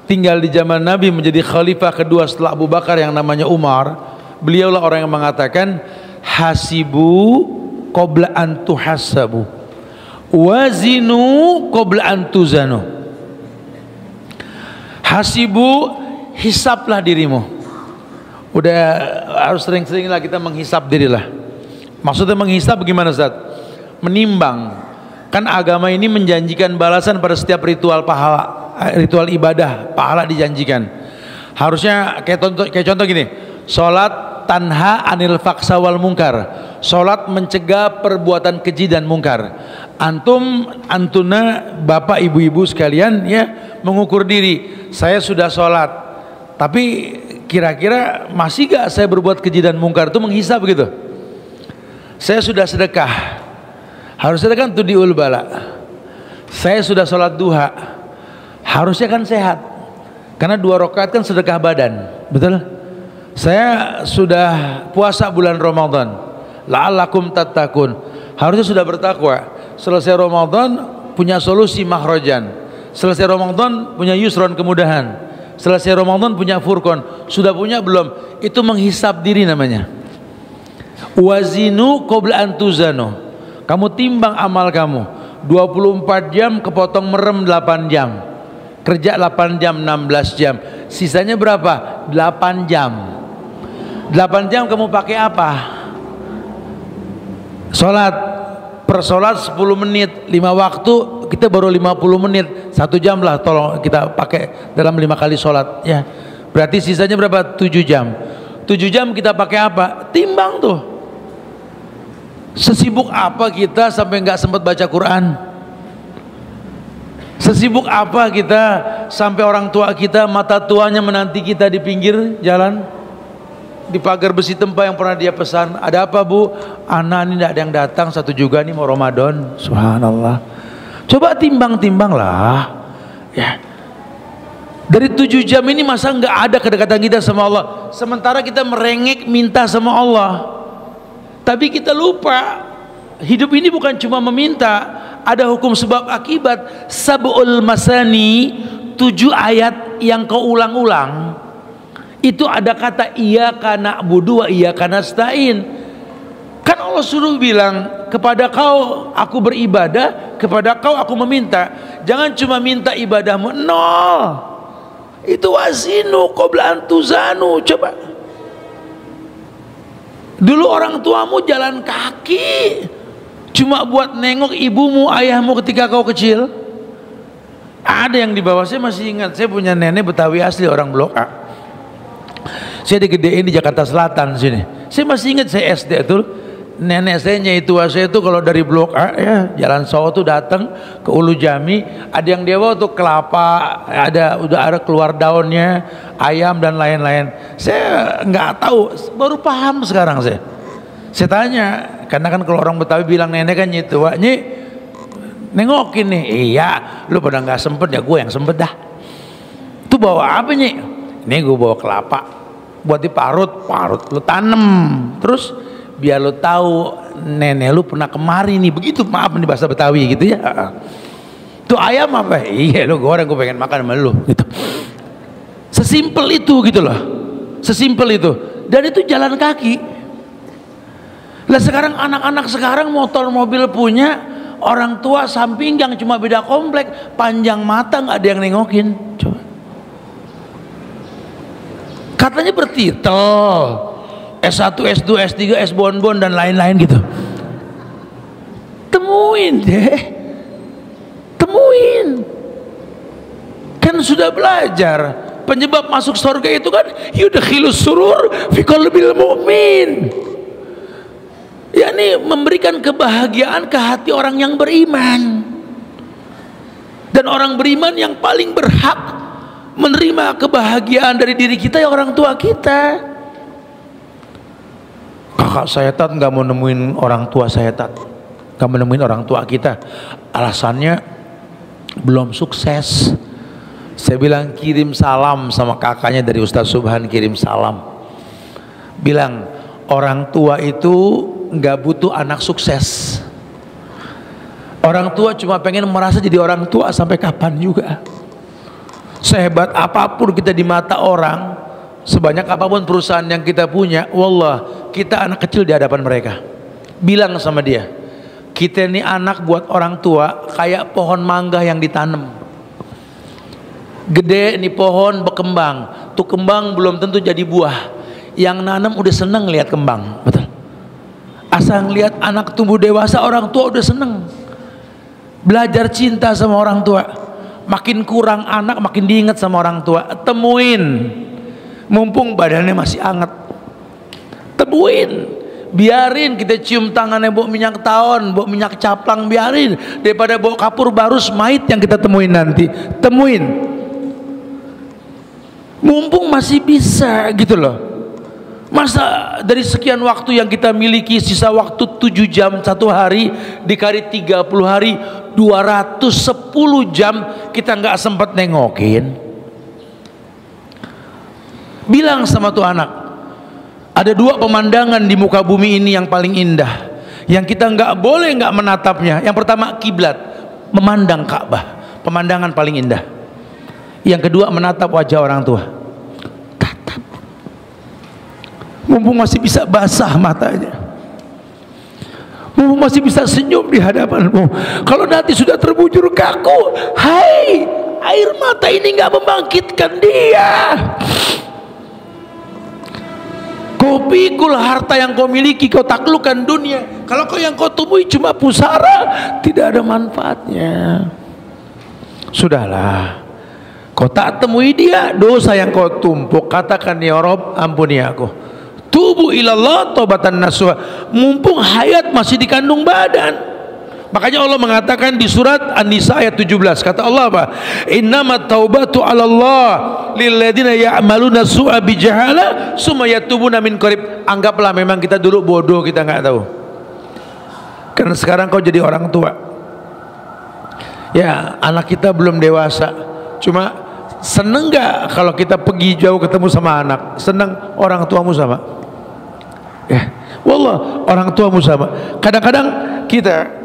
tinggal di zaman Nabi menjadi khalifah kedua setelah Abu Bakar yang namanya Umar. Beliaulah orang yang mengatakan hasibu qabla an tuhasabu, wazinu qabla an tuzanu. Hasibu, hisablah dirimu. Udah harus sering-seringlah kita menghisap diri lah. Maksudnya menghisap bagaimana Ustaz? Menimbang. Kan agama ini menjanjikan balasan pada setiap ritual pahala, ritual ibadah, pahala dijanjikan. Harusnya kayak contoh gini, sholat tanha anil faksa wal mungkar. Sholat mencegah perbuatan keji dan mungkar. Antuna bapak ibu-ibu sekalian ya, mengukur diri. Saya sudah sholat, tapi kira-kira masih gak saya berbuat keji dan mungkar, itu menghisap gitu. Saya sudah sedekah, harusnya kan tudiul bala. Saya sudah sholat duha, harusnya kan sehat, karena 2 rakaat kan sedekah badan, betul. Saya sudah puasa bulan Ramadan, la'allakum tattaqun, harusnya sudah bertakwa. Selesai Ramadan punya solusi makhrajan, selesai Ramadan punya yusron, kemudahan. Selesai Ramadan punya furqan, sudah punya belum? Itu menghisap diri namanya. Wazinu qabla an tuzanu. Kamu timbang amal kamu. 24 jam kepotong merem 8 jam. Kerja 8 jam, 16 jam. Sisanya berapa? 8 jam. 8 jam kamu pakai apa? Sholat. Per sholat 10 menit, 5 waktu, kita baru 50 menit, 1 jam lah tolong kita pakai dalam 5 kali sholat ya. Berarti sisanya berapa? 7 jam. 7 jam kita pakai apa? Timbang tuh. Sesibuk apa kita sampai nggak sempat baca Quran? Sesibuk apa kita sampai orang tua kita, mata tuanya menanti kita di pinggir jalan, di pagar besi tempat yang pernah dia pesan. Ada apa bu? Anak ini tidak ada yang datang, satu juga nih mau Ramadan. Subhanallah. Coba timbang-timbang lah ya. Dari 7 jam ini masa nggak ada kedekatan kita sama Allah, sementara kita merengek minta sama Allah. Tapi kita lupa, hidup ini bukan cuma meminta, ada hukum sebab akibat. Sab'ul masani, 7 ayat yang kau ulang-ulang, itu ada kata iyyaka na'budu wa iyyaka nasta'in. Kan Allah suruh bilang, kepada kau aku beribadah, kepada kau aku meminta. Jangan cuma minta ibadahmu, nol. Itu wasinu qabla an tuzanu. Coba dulu orang tuamu jalan kaki cuma buat nengok ibumu, ayahmu ketika kau kecil. Ada yang di bawah, saya masih ingat, saya punya nenek Betawi asli, orang Blok A. Saya digedein di Jakarta Selatan sini. Saya masih ingat, saya SD tuh, nenek saya nyai tua saya itu kalau dari Blok A ya, Jalan Soho tuh datang ke Ulu Jami, ada yang dia bawa tuh kelapa, udah ada keluar daunnya, ayam dan lain-lain. Saya nggak tahu, baru paham sekarang saya. Saya tanya, karena kan kalau orang Betawi bilang nenek kan nyai tua, "Nyi, nengokin nih." "Iya, lu pada nggak sempet ya, gue yang sempet dah." "Tuh bawa apa Nyi?" "Nih gue bawa kelapa, buat diparut, lu tanem, terus biar lu tahu nenek lu pernah kemari nih." Begitu, maaf nih bahasa Betawi gitu ya. "Tuh ayam apa?" "Iya lu goreng, gue pengen makan sama lu." Gitu. Sesimpel itu gitu loh, sesimpel itu. Dan itu jalan kaki. Lah sekarang anak-anak sekarang motor mobil punya, orang tua samping yang cuma beda komplek, panjang mata nggak ada yang nengokin. Coba. Katanya bertitel S1, S2, S3, S bonbon dan lain-lain gitu. Temuin deh, temuin. Kan sudah belajar penyebab masuk surga itu kan yudkhilus surur fi qalbil mu'min, yakni memberikan kebahagiaan ke hati orang yang beriman. Dan orang beriman yang paling berhak menerima kebahagiaan dari diri kita ya orang tua kita. Kakak saya tat nggak mau nemuin orang tua saya tat, nggak mau nemuin orang tua kita, alasannya belum sukses. Saya bilang kirim salam sama kakaknya dari Ustaz Subhan, kirim salam, bilang orang tua itu nggak butuh anak sukses. Orang tua cuma pengen merasa jadi orang tua sampai kapan juga. Sehebat apapun kita di mata orang, sebanyak apapun perusahaan yang kita punya, wallah kita anak kecil di hadapan mereka. Bilang sama dia, kita ini anak buat orang tua kayak pohon mangga yang ditanam. Gede nih pohon, berkembang, tuh kembang belum tentu jadi buah. Yang nanam udah seneng lihat kembang, betul. Asal lihat anak tumbuh dewasa, orang tua udah seneng. Belajar cinta sama orang tua. Makin kurang anak, makin diingat sama orang tua. Temuin, mumpung badannya masih hangat. Temuin, biarin kita cium tangannya bau minyak tawon, bau minyak caplang, biarin daripada bau kapur barus mayit yang kita temuin nanti. Temuin, mumpung masih bisa gitu loh. Masa dari sekian waktu yang kita miliki, sisa waktu 7 jam satu hari dikali 30 hari 210 jam kita nggak sempat nengokin. Bilang sama tuh anak, ada 2 pemandangan di muka bumi ini yang paling indah, yang kita nggak boleh nggak menatapnya. Yang pertama kiblat, memandang Ka'bah, pemandangan paling indah. Yang kedua menatap wajah orang tua. Tatap, mumpung masih bisa basah matanya, mumpung masih bisa senyum di hadapanmu. Kalau nanti sudah terbujur kaku, hai, air mata ini nggak membangkitkan dia. Kau pikul harta yang kau miliki, kau taklukkan dunia. Kalau kau yang kau temui cuma pusara, tidak ada manfaatnya. Sudahlah, kau tak temui dia, dosa yang kau tumpuk, katakan ya Rob, ampuni aku. Tubu ilallah taubatan nasuha. Mumpung hayat masih dikandung badan, Makanya Allah mengatakan di surat An-Nisa ayat 17, kata Allah apa? Innamat taubatu 'alallah lilladzina ya'maluna su'a bijahala summa yatubuna min qarib. Anggaplah memang kita dulu bodoh, kita nggak tahu. Karena sekarang kau jadi orang tua. Ya, anak kita belum dewasa. Cuma seneng nggak kalau kita pergi jauh ketemu sama anak? Seneng orang tuamu sama? Ya, wallah orang tuamu sama. Kadang-kadang kita,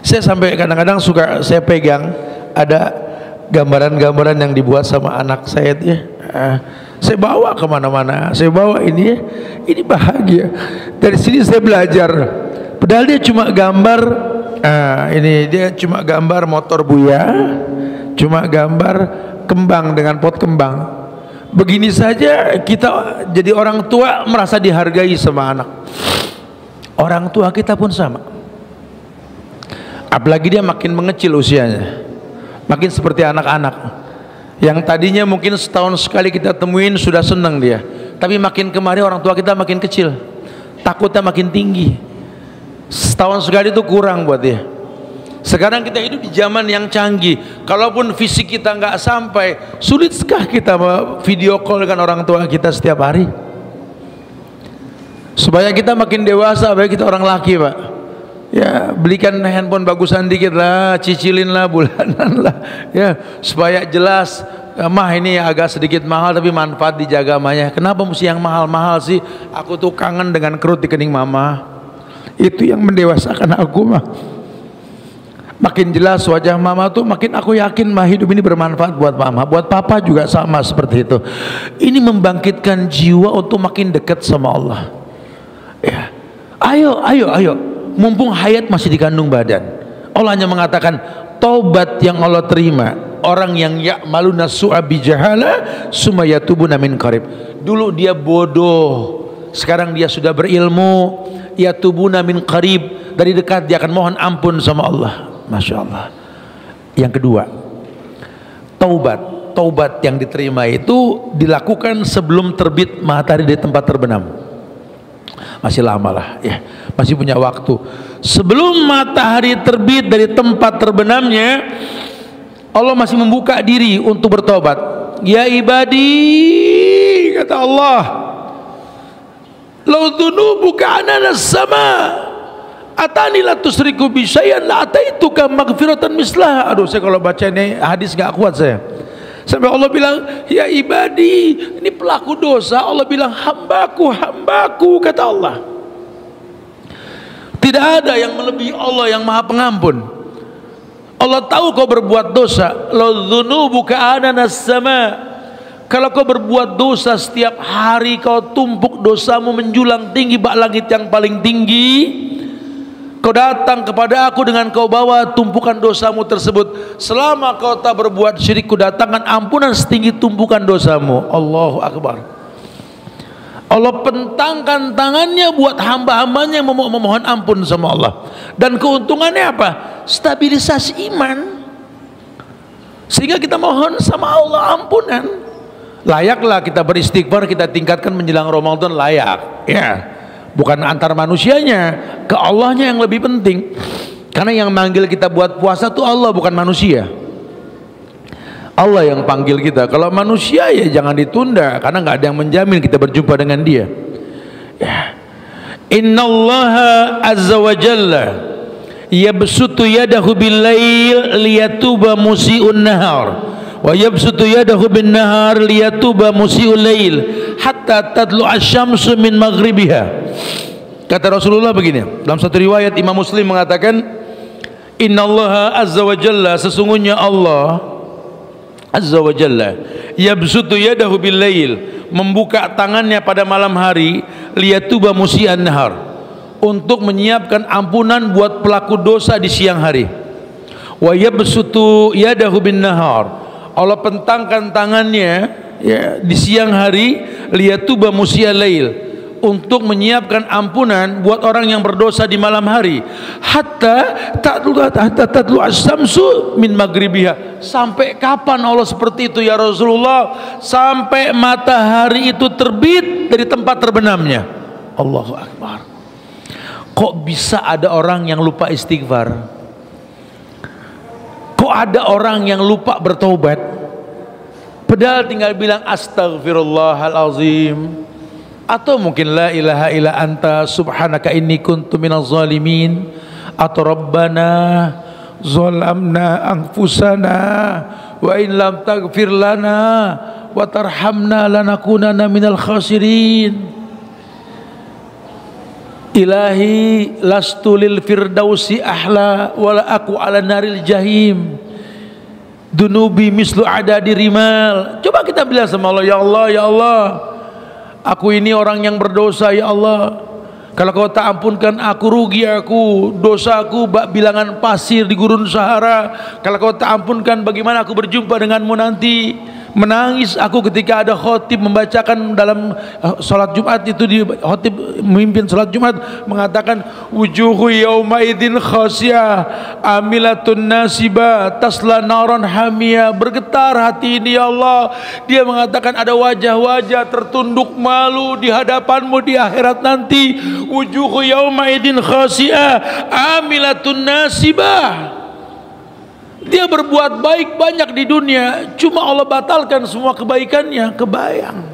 saya sampai kadang-kadang suka saya pegang ada gambaran-gambaran yang dibuat sama anak saya ya. Saya bawa kemana-mana, saya bawa ini bahagia. Dari sini saya belajar. Padahal dia cuma gambar, ini dia cuma gambar motor Buya, cuma gambar kembang dengan pot kembang. Begini saja kita jadi orang tua merasa dihargai sama anak. Orang tua kita pun sama. Apalagi dia makin mengecil usianya, makin seperti anak-anak yang tadinya mungkin setahun sekali kita temuin sudah senang dia, tapi makin kemari orang tua kita makin kecil, takutnya makin tinggi. Setahun sekali itu kurang buat dia. Sekarang kita hidup di zaman yang canggih. Kalaupun fisik kita nggak sampai, sulitkah kita video call dengan orang tua kita setiap hari? Supaya kita makin dewasa, supaya kita orang laki, Pak. Ya, belikan handphone bagusan dikit lah, cicilin lah bulanan lah, ya, supaya jelas. Mah ini agak sedikit mahal tapi manfaat dijaga mamanya. Kenapa mesti yang mahal-mahal sih? Aku tuh kangen dengan kerut di kening mama. Itu yang mendewasakan aku mah. Makin jelas wajah mama tuh makin aku yakin mah hidup ini bermanfaat buat mama, buat papa juga sama seperti itu. Ini membangkitkan jiwa untuk makin dekat sama Allah. Ya, ayo. Mumpung hayat masih dikandung badan. Allah hanya mengatakan taubat yang Allah terima orang yang ya'maluna su'a bijahala summa yatubuna min qarib. Dulu dia bodoh, sekarang dia sudah berilmu. Yatubuna min qarib, dari dekat dia akan mohon ampun sama Allah. Masya Allah. Yang kedua, taubat yang diterima itu dilakukan sebelum terbit matahari dari tempat terbenam. Masih lama lah ya, masih punya waktu. Sebelum matahari terbit dari tempat terbenamnya, Allah masih membuka diri untuk bertobat. Ya ibadi, kata Allah, lau dzunubuka ananas sama atani la tusriku bi syai'an la ataituka maghfiratan mislah. Aduh, saya kalau baca ini hadis gak kuat saya. Sampai Allah bilang, ya ibadi, ini pelaku dosa. Allah bilang, hambaku, kata Allah. Tidak ada yang melebihi Allah yang maha pengampun. Allah tahu kau berbuat dosa. Lau dzunubuka ananas sama. Kalau kau berbuat dosa setiap hari, kau tumpuk dosamu menjulang tinggi bak langit yang paling tinggi. Kau datang kepada aku dengan kau bawa tumpukan dosamu tersebut. Selama kau tak berbuat syirik, ku datangkan ampunan setinggi tumpukan dosamu. Allahu Akbar. Allah pentangkan tangannya buat hamba-hambanya yang memohon ampun sama Allah. Dan keuntungannya apa? Stabilisasi iman. Sehingga kita mohon sama Allah ampunan. Layaklah kita beristighfar, kita tingkatkan menjelang Ramadan, layak. Ya. Bukan antar manusianya, ke Allahnya yang lebih penting. Karena yang manggil kita buat puasa tuh Allah, bukan manusia. Allah yang panggil kita. Kalau manusia ya jangan ditunda, karena nggak ada yang menjamin kita berjumpa dengan Dia. Ya. Innallaha azza wa jalla yabsutu yadahu bil-lail liyatuba musii'un nahar wa yabsutu yadahu bin-nahar liyatuba musii'ul lail hatta tadlu asy-syamsu min maghribiha. Kata Rasulullah begini dalam satu riwayat, Imam Muslim mengatakan, innallaha azza wa jalla, sesungguhnya Allah azza wa jalla yabsutu yadahu bil-lail, membuka tangannya pada malam hari, liyatuba musii'an nahar, untuk menyiapkan ampunan buat pelaku dosa di siang hari. Wa yabsutu yadahu bin-nahar, Allah pentangkan tangannya ya di siang hari, liyatuba musii'al lail, untuk menyiapkan ampunan buat orang yang berdosa di malam hari. Hatta tatlu asy-syamsu min maghribiha. Sampai kapan Allah seperti itu ya Rasulullah? Sampai matahari itu terbit dari tempat terbenamnya. Allahu Akbar. kok bisa ada orang yang lupa istighfar? Kok ada orang yang lupa bertobat? Padahal tinggal bilang astaghfirullahalazim, atau mungkin la ilaha illa anta subhanaka inni kuntu minaz zalimin, atau rabbana zalamna anfusana wa in lam taghfir lana wa tarhamna lanakunanna minal khasirin. Ilahi lastu lil firdausi ahla wala aku ala naril jahim dunubi mislu adadi rimal. Coba kita bilang sama Allah, ya Allah, ya Allah, aku ini orang yang berdosa, ya Allah, kalau kau tak ampunkan aku, rugi aku, dosaku bak bilangan pasir di gurun Sahara. Kalau kau tak ampunkan, bagaimana aku berjumpa denganmu nanti? Menangis aku ketika ada khotib membacakan dalam salat Jumat itu, di khotib memimpin salat Jumat mengatakan wujuhu yauma idzin khasiyah amilatun nasibah tasla naran hamiyah. Bergetar hati ini, ya Allah. Dia mengatakan ada wajah-wajah tertunduk malu di hadapanmu di akhirat nanti. Wujuhu yauma idzin khasiyah amilatun nasibah. Dia berbuat baik banyak di dunia, cuma Allah batalkan semua kebaikannya. Kebayang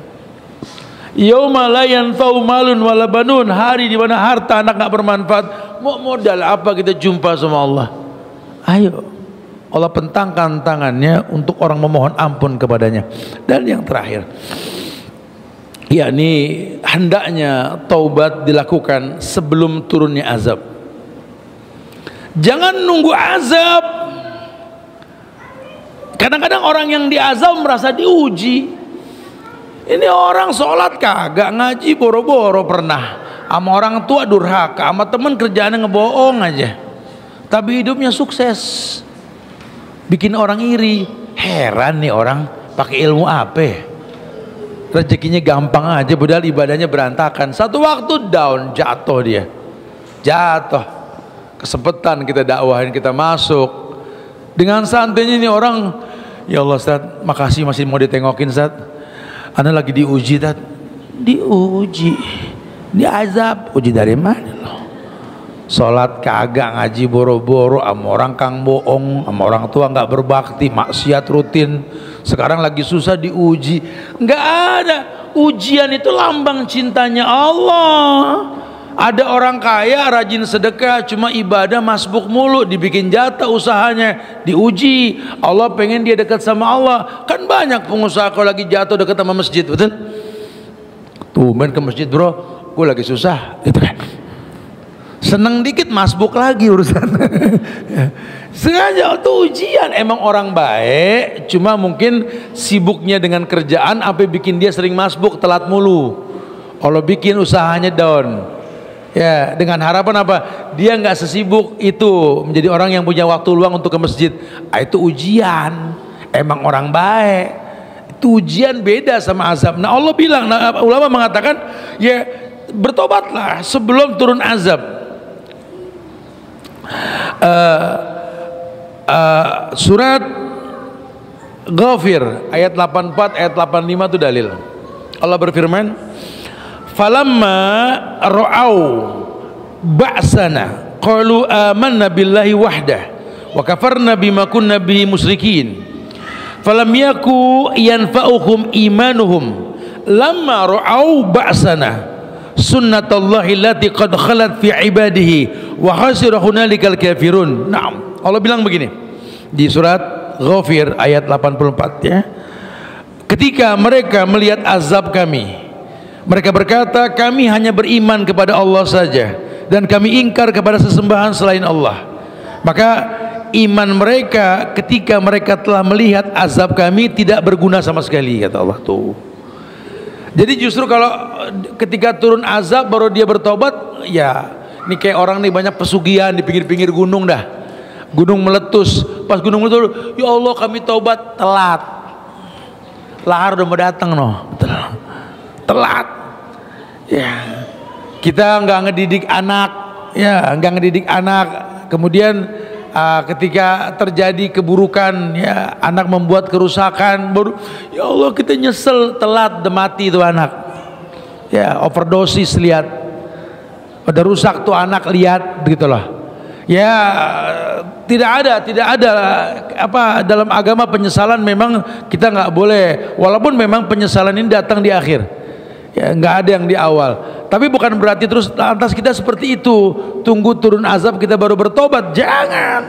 yauma la yanfa'u malun wala banun, hari di mana harta anak enggak bermanfaat. Mau modal apa kita jumpa sama Allah? Ayo, Allah pentangkan tangannya untuk orang memohon ampun kepadanya. Dan yang terakhir, yakni hendaknya taubat dilakukan sebelum turunnya azab. Jangan nunggu azab. Kadang-kadang orang yang diazab merasa diuji. Ini orang sholat kagak, ngaji boro-boro pernah, sama orang tua durhaka, sama temen kerjaannya ngebohong aja, tapi hidupnya sukses, bikin orang iri. Heran nih orang pakai ilmu apa? Rezekinya gampang aja, padahal ibadahnya berantakan. Satu waktu down, jatuh dia, jatuh. Kesempatan kita dakwahin, kita masuk dengan santainya nih orang, ya Allah Ustaz, makasih masih mau ditengokin Ustaz. Ana lagi diuji Ustaz. Diuji, diazab. Uji dari mana loh? Sholat kagak, ngaji boro-boro, sama orang kang bohong, sama orang tua nggak berbakti, maksiat rutin. Sekarang lagi susah diuji. Nggak ada. Ujian itu lambang cintanya Allah. Ada orang kaya rajin sedekah, cuma ibadah masbuk mulu, dibikin jatah usahanya, diuji. Allah pengen dia dekat sama Allah. Kan banyak pengusaha kalau lagi jatuh dekat sama masjid, betul? Tuh main ke masjid bro, gue lagi susah, gitu kan? Seneng dikit masbuk lagi urusan. Sengaja itu ujian. Emang orang baik, cuma mungkin sibuknya dengan kerjaan apa bikin dia sering masbuk, telat mulu. Allah bikin usahanya down. Ya, dengan harapan apa? Dia nggak sesibuk itu menjadi orang yang punya waktu luang untuk ke masjid. Itu ujian. Emang orang baik. Itu ujian, beda sama azab. Nah Allah bilang, ulama mengatakan, ya bertobatlah sebelum turun azab. Surat Ghafir ayat 84 ayat 85 itu dalil. Allah berfirman, falamma ra'au ba'sana qalu amanna billahi wahdah wa kafarna bima kunna bihi musyrikin falam yaku yanfa'uhum imanuhum lamma ra'au ba'sana sunnatullahi allati qad khalat fi ibadihi wa khasira hunalikal kafirun. Naam, Allah bilang begini di surat Ghafir ayat 84 ya. Ketika mereka melihat azab kami, mereka berkata, kami hanya beriman kepada Allah saja dan kami ingkar kepada sesembahan selain Allah. Maka iman mereka ketika mereka telah melihat azab kami tidak berguna sama sekali, kata Allah tuh. Jadi justru kalau ketika turun azab baru dia bertobat, ya ini kayak orang nih banyak pesugihan di pinggir-pinggir gunung dah. Gunung meletus, pas gunung meletus, ya Allah kami taubat, telat. Lahar udah mau datang noh. Telat. Ya, kita nggak ngedidik anak, ya nggak ngedidik anak. Kemudian ketika terjadi keburukan, ya anak membuat kerusakan, baru ya Allah kita nyesel, telat, mati itu anak. Ya overdosis, lihat udah rusak tuh anak, lihat begitulah. Ya tidak ada apa dalam agama penyesalan, memang kita nggak boleh, walaupun memang penyesalan ini datang di akhir, ya nggak ada yang di awal, tapi bukan berarti terus lantas kita seperti itu, tunggu turun azab kita baru bertobat. Jangan,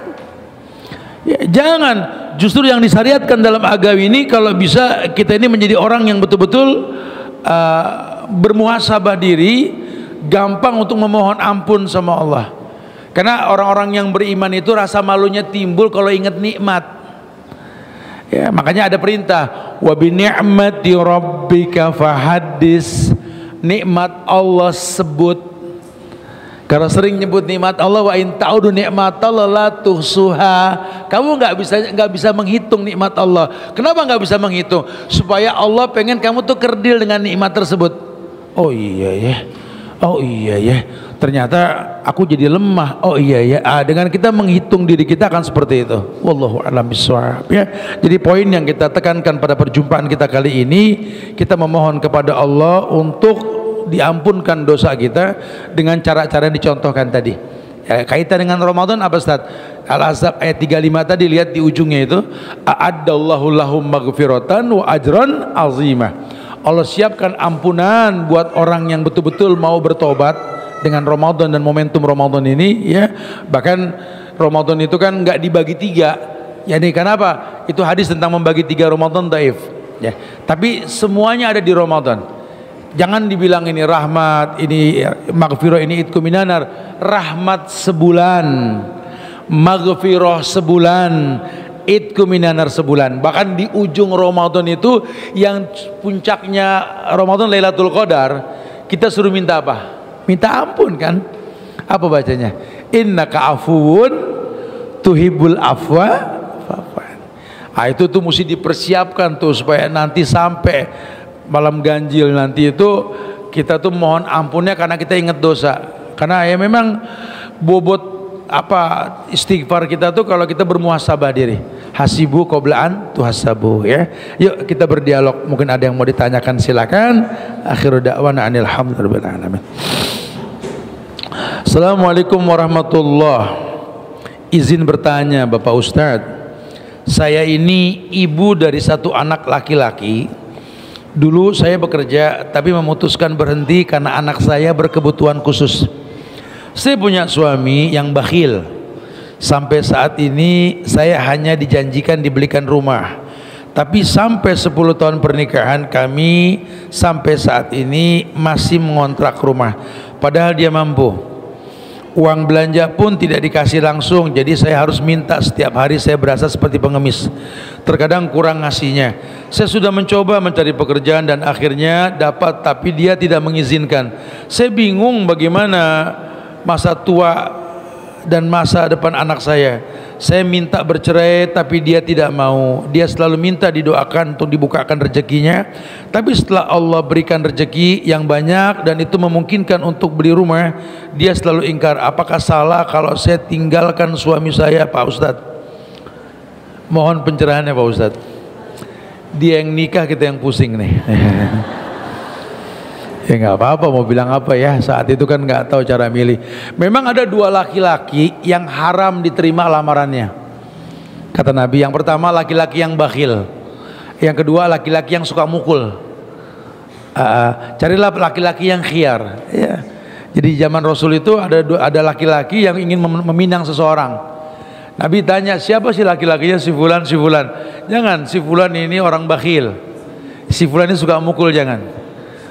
ya, jangan. Justru yang disyariatkan dalam agama ini, kalau bisa kita ini menjadi orang yang betul-betul bermuhasabah diri, gampang untuk memohon ampun sama Allah. Karena orang-orang yang beriman itu rasa malunya timbul kalau ingat nikmat. Ya, makanya ada perintah, wa bi ni'mati rabbika fahaddis. Nikmat Allah sebut. Karena sering nyebut nikmat Allah, wa in ta'udu ni'matallahi la tuhsuha. Kamu nggak bisa menghitung nikmat Allah. Kenapa nggak bisa menghitung? Supaya Allah pengen kamu tuh kerdil dengan nikmat tersebut. Oh iya ya. Oh iya ya, ternyata aku jadi lemah. Oh iya ya, dengan kita menghitung diri kita akan seperti itu. Wallahu a'lam bishawab, ya. Jadi poin yang kita tekankan pada perjumpaan kita kali ini, kita memohon kepada Allah untuk diampunkan dosa kita dengan cara-cara yang dicontohkan tadi. Ya, kaitan dengan Ramadan apa Ustaz? Al-Ahzab ayat 35 tadi, lihat di ujungnya itu, a'addallahu lahum maghfiratan wa ajran azimah. Allah siapkan ampunan buat orang yang betul-betul mau bertobat dengan Ramadan dan momentum Ramadan ini, ya. Bahkan Ramadan itu kan nggak dibagi tiga, ya. Ini kenapa? Itu hadis tentang membagi tiga Ramadan dhaif, ya. Tapi semuanya ada di Ramadan. Jangan dibilang ini rahmat, ini maghfirah, ini itqu minanar. Rahmat sebulan, maghfirah sebulan, itqu minanar sebulan. Bahkan di ujung Ramadan itu, yang puncaknya Ramadan Lailatul Qadar, kita suruh minta apa? Minta ampun kan? Apa bacanya? Innaka afuwun tuhibbul afwa fa'fu. Itu tuh mesti dipersiapkan tuh, supaya nanti sampai malam ganjil nanti itu kita tuh mohon ampunnya karena kita ingat dosa. Karena ya memang bobot apa istighfar kita tuh kalau kita bermuhasabah diri. Hasibu qoblaan tuhasabu, ya. Yuk kita berdialog. Mungkin ada yang mau ditanyakan, silakan. Akhiru da'wana anil hamdulillahirabbil alamin. Assalamualaikum warahmatullahi. Izin bertanya Bapak Ustadz, saya ini ibu dari satu anak laki-laki. Dulu saya bekerja tapi memutuskan berhenti karena anak saya berkebutuhan khusus. Saya punya suami yang bakhil. Sampai saat ini saya hanya dijanjikan dibelikan rumah. Tapi sampai 10 tahun pernikahan kami sampai saat ini masih mengontrak rumah. Padahal dia mampu. Uang belanja pun tidak dikasih langsung, jadi saya harus minta setiap hari. Saya berasa seperti pengemis, terkadang kurang ngasihnya. Saya sudah mencoba mencari pekerjaan dan akhirnya dapat, tapi dia tidak mengizinkan. Saya bingung bagaimana masa tua dan masa depan anak saya. Saya minta bercerai tapi dia tidak mau. Dia selalu minta didoakan untuk dibukakan rezekinya. Tapi setelah Allah berikan rezeki yang banyak dan itu memungkinkan untuk beli rumah, dia selalu ingkar. Apakah salah kalau saya tinggalkan suami saya, Pak Ustadz? Mohon pencerahannya Pak Ustadz. Dia yang nikah, kita yang pusing nih. Ya nggak apa-apa, mau bilang apa ya, saat itu kan nggak tahu cara milih. Memang ada dua laki-laki yang haram diterima lamarannya, kata Nabi. Yang pertama laki-laki yang bakhil, yang kedua laki-laki yang suka mukul. Carilah laki-laki yang khiyar, ya. Jadi zaman Rasul itu ada laki-laki yang ingin meminang seseorang. Nabi tanya, siapa sih laki-lakinya? Si fulan, si fulan. Jangan, si fulan ini orang bakhil, si fulan ini suka mukul, jangan.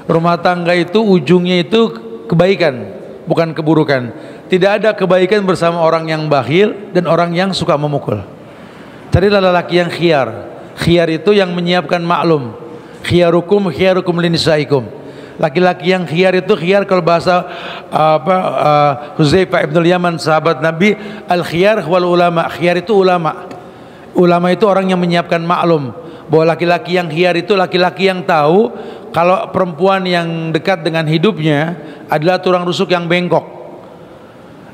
Rumah tangga itu ujungnya itu kebaikan, bukan keburukan. Tidak ada kebaikan bersama orang yang bakhil dan orang yang suka memukul. Carilah lelaki yang khiyar. Khiyar itu yang menyiapkan maklum. Khiyarukum khiyarukum linisaikum. Laki-laki yang khiyar itu, khiyar kalau bahasa Huzaifah ibn Yaman sahabat Nabi, al khiyar wal ulama. Khiyar itu ulama. Ulama itu orang yang menyiapkan maklum. Bahwa laki-laki yang khiyar itu laki-laki yang tahu kalau perempuan yang dekat dengan hidupnya adalah tulang rusuk yang bengkok.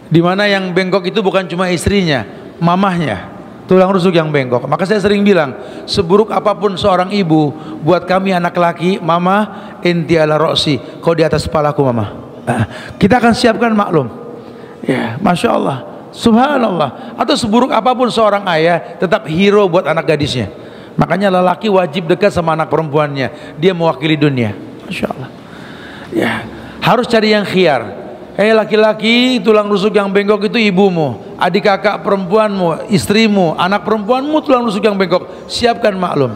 Dimana yang bengkok itu bukan cuma istrinya, mamahnya, tulang rusuk yang bengkok. Maka saya sering bilang, seburuk apapun seorang ibu, buat kami anak laki, mama inti ala roksi, kau di atas kepalaku mama. Kita akan siapkan maklum. Ya, Masya Allah, Subhanallah. Atau seburuk apapun seorang ayah, tetap hero buat anak gadisnya. Makanya lelaki wajib dekat sama anak perempuannya. Dia mewakili dunia. Masya Allah. Ya, harus cari yang khiar. Laki-laki, tulang rusuk yang bengkok itu ibumu, adik kakak perempuanmu, istrimu, anak perempuanmu tulang rusuk yang bengkok. Siapkan maklum.